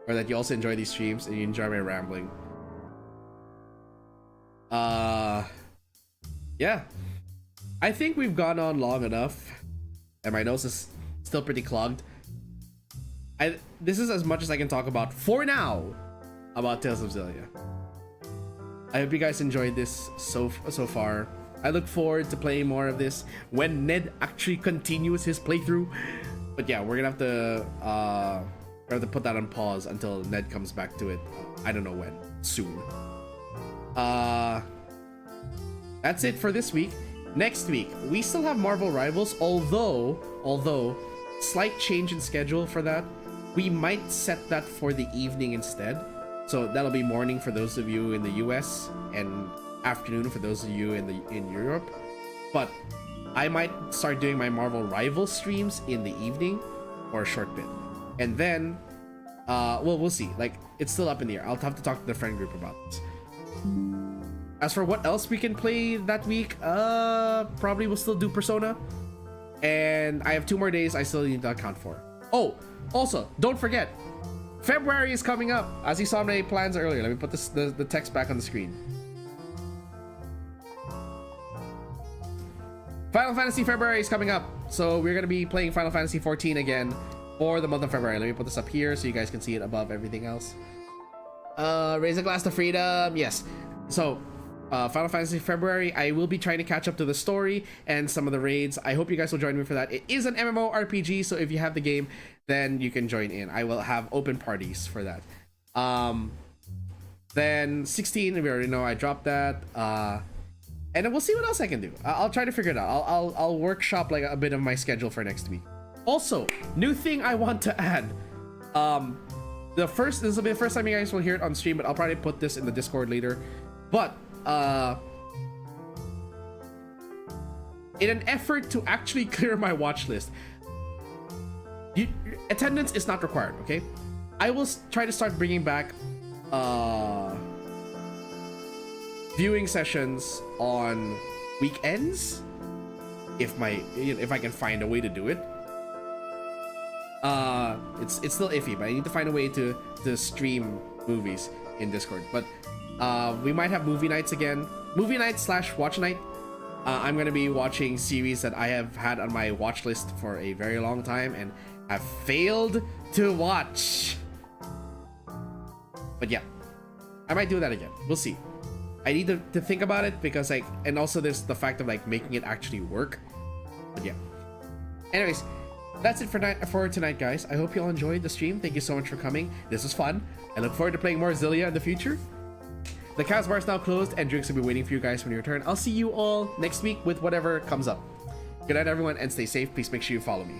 or that you also enjoy these streams and you enjoy my rambling. Yeah, I think we've gone on long enough, and my nose is still pretty clogged. This is as much as I can talk about for now about Tales of Xillia. I hope you guys enjoyed this so far. I look forward to playing more of this when Ned actually continues his playthrough. But yeah, we're gonna have to put that on pause until Ned comes back to it. I don't know when. Soon. That's it for this week. Next week, we still have Marvel Rivals, although slight change in schedule for that. We might set that for the evening instead. So that'll be morning for those of you in the US and afternoon for those of you in Europe. But I might start doing my Marvel Rivals streams in the evening for a short bit. And then well, we'll see. Like, it's still up in the air. I'll have to talk to the friend group about this. As for what else we can play that week, probably we'll still do Persona. And I have 2 more days I still need to account for. Oh, also, don't forget, February is coming up. As you saw my plans earlier, let me put the text back on the screen. Final Fantasy February is coming up. So we're going to be playing Final Fantasy 14 again for the month of February. Let me put this up here so you guys can see it above everything else. Raise a glass to freedom. Yes. So Final Fantasy February, I will be trying to catch up to the story and some of the raids. I hope you guys will join me for that. It is an MMORPG, so if you have the game, then you can join in. I will have open parties for that. Then 16, we already know I dropped that. And then we'll see what else I can do. I'll try to figure it out. I'll workshop like a bit of my schedule for next week. Also, new thing I want to add. This will be the first time you guys will hear it on stream, but I'll probably put this in the Discord later. But in an effort to actually clear my watch list, attendance is not required, okay? I will try to start bringing back viewing sessions on weekends if I can find a way to do it. It's still iffy, but I need to find a way to stream movies in Discord. But we might have movie nights again. Movie night / watch night. I'm gonna be watching series that I have had on my watch list for a very long time and have failed to watch. But yeah, I might do that again. We'll see. I need to think about it because and also there's the fact of making it actually work. But yeah. Anyways, that's it for tonight, guys. I hope you all enjoyed the stream. Thank you so much for coming. This was fun. I look forward to playing more Xillia in the future. The Kaz bar is now closed and drinks will be waiting for you guys when you return. I'll see you all next week with whatever comes up. Good night, everyone, and stay safe. Please make sure you follow me.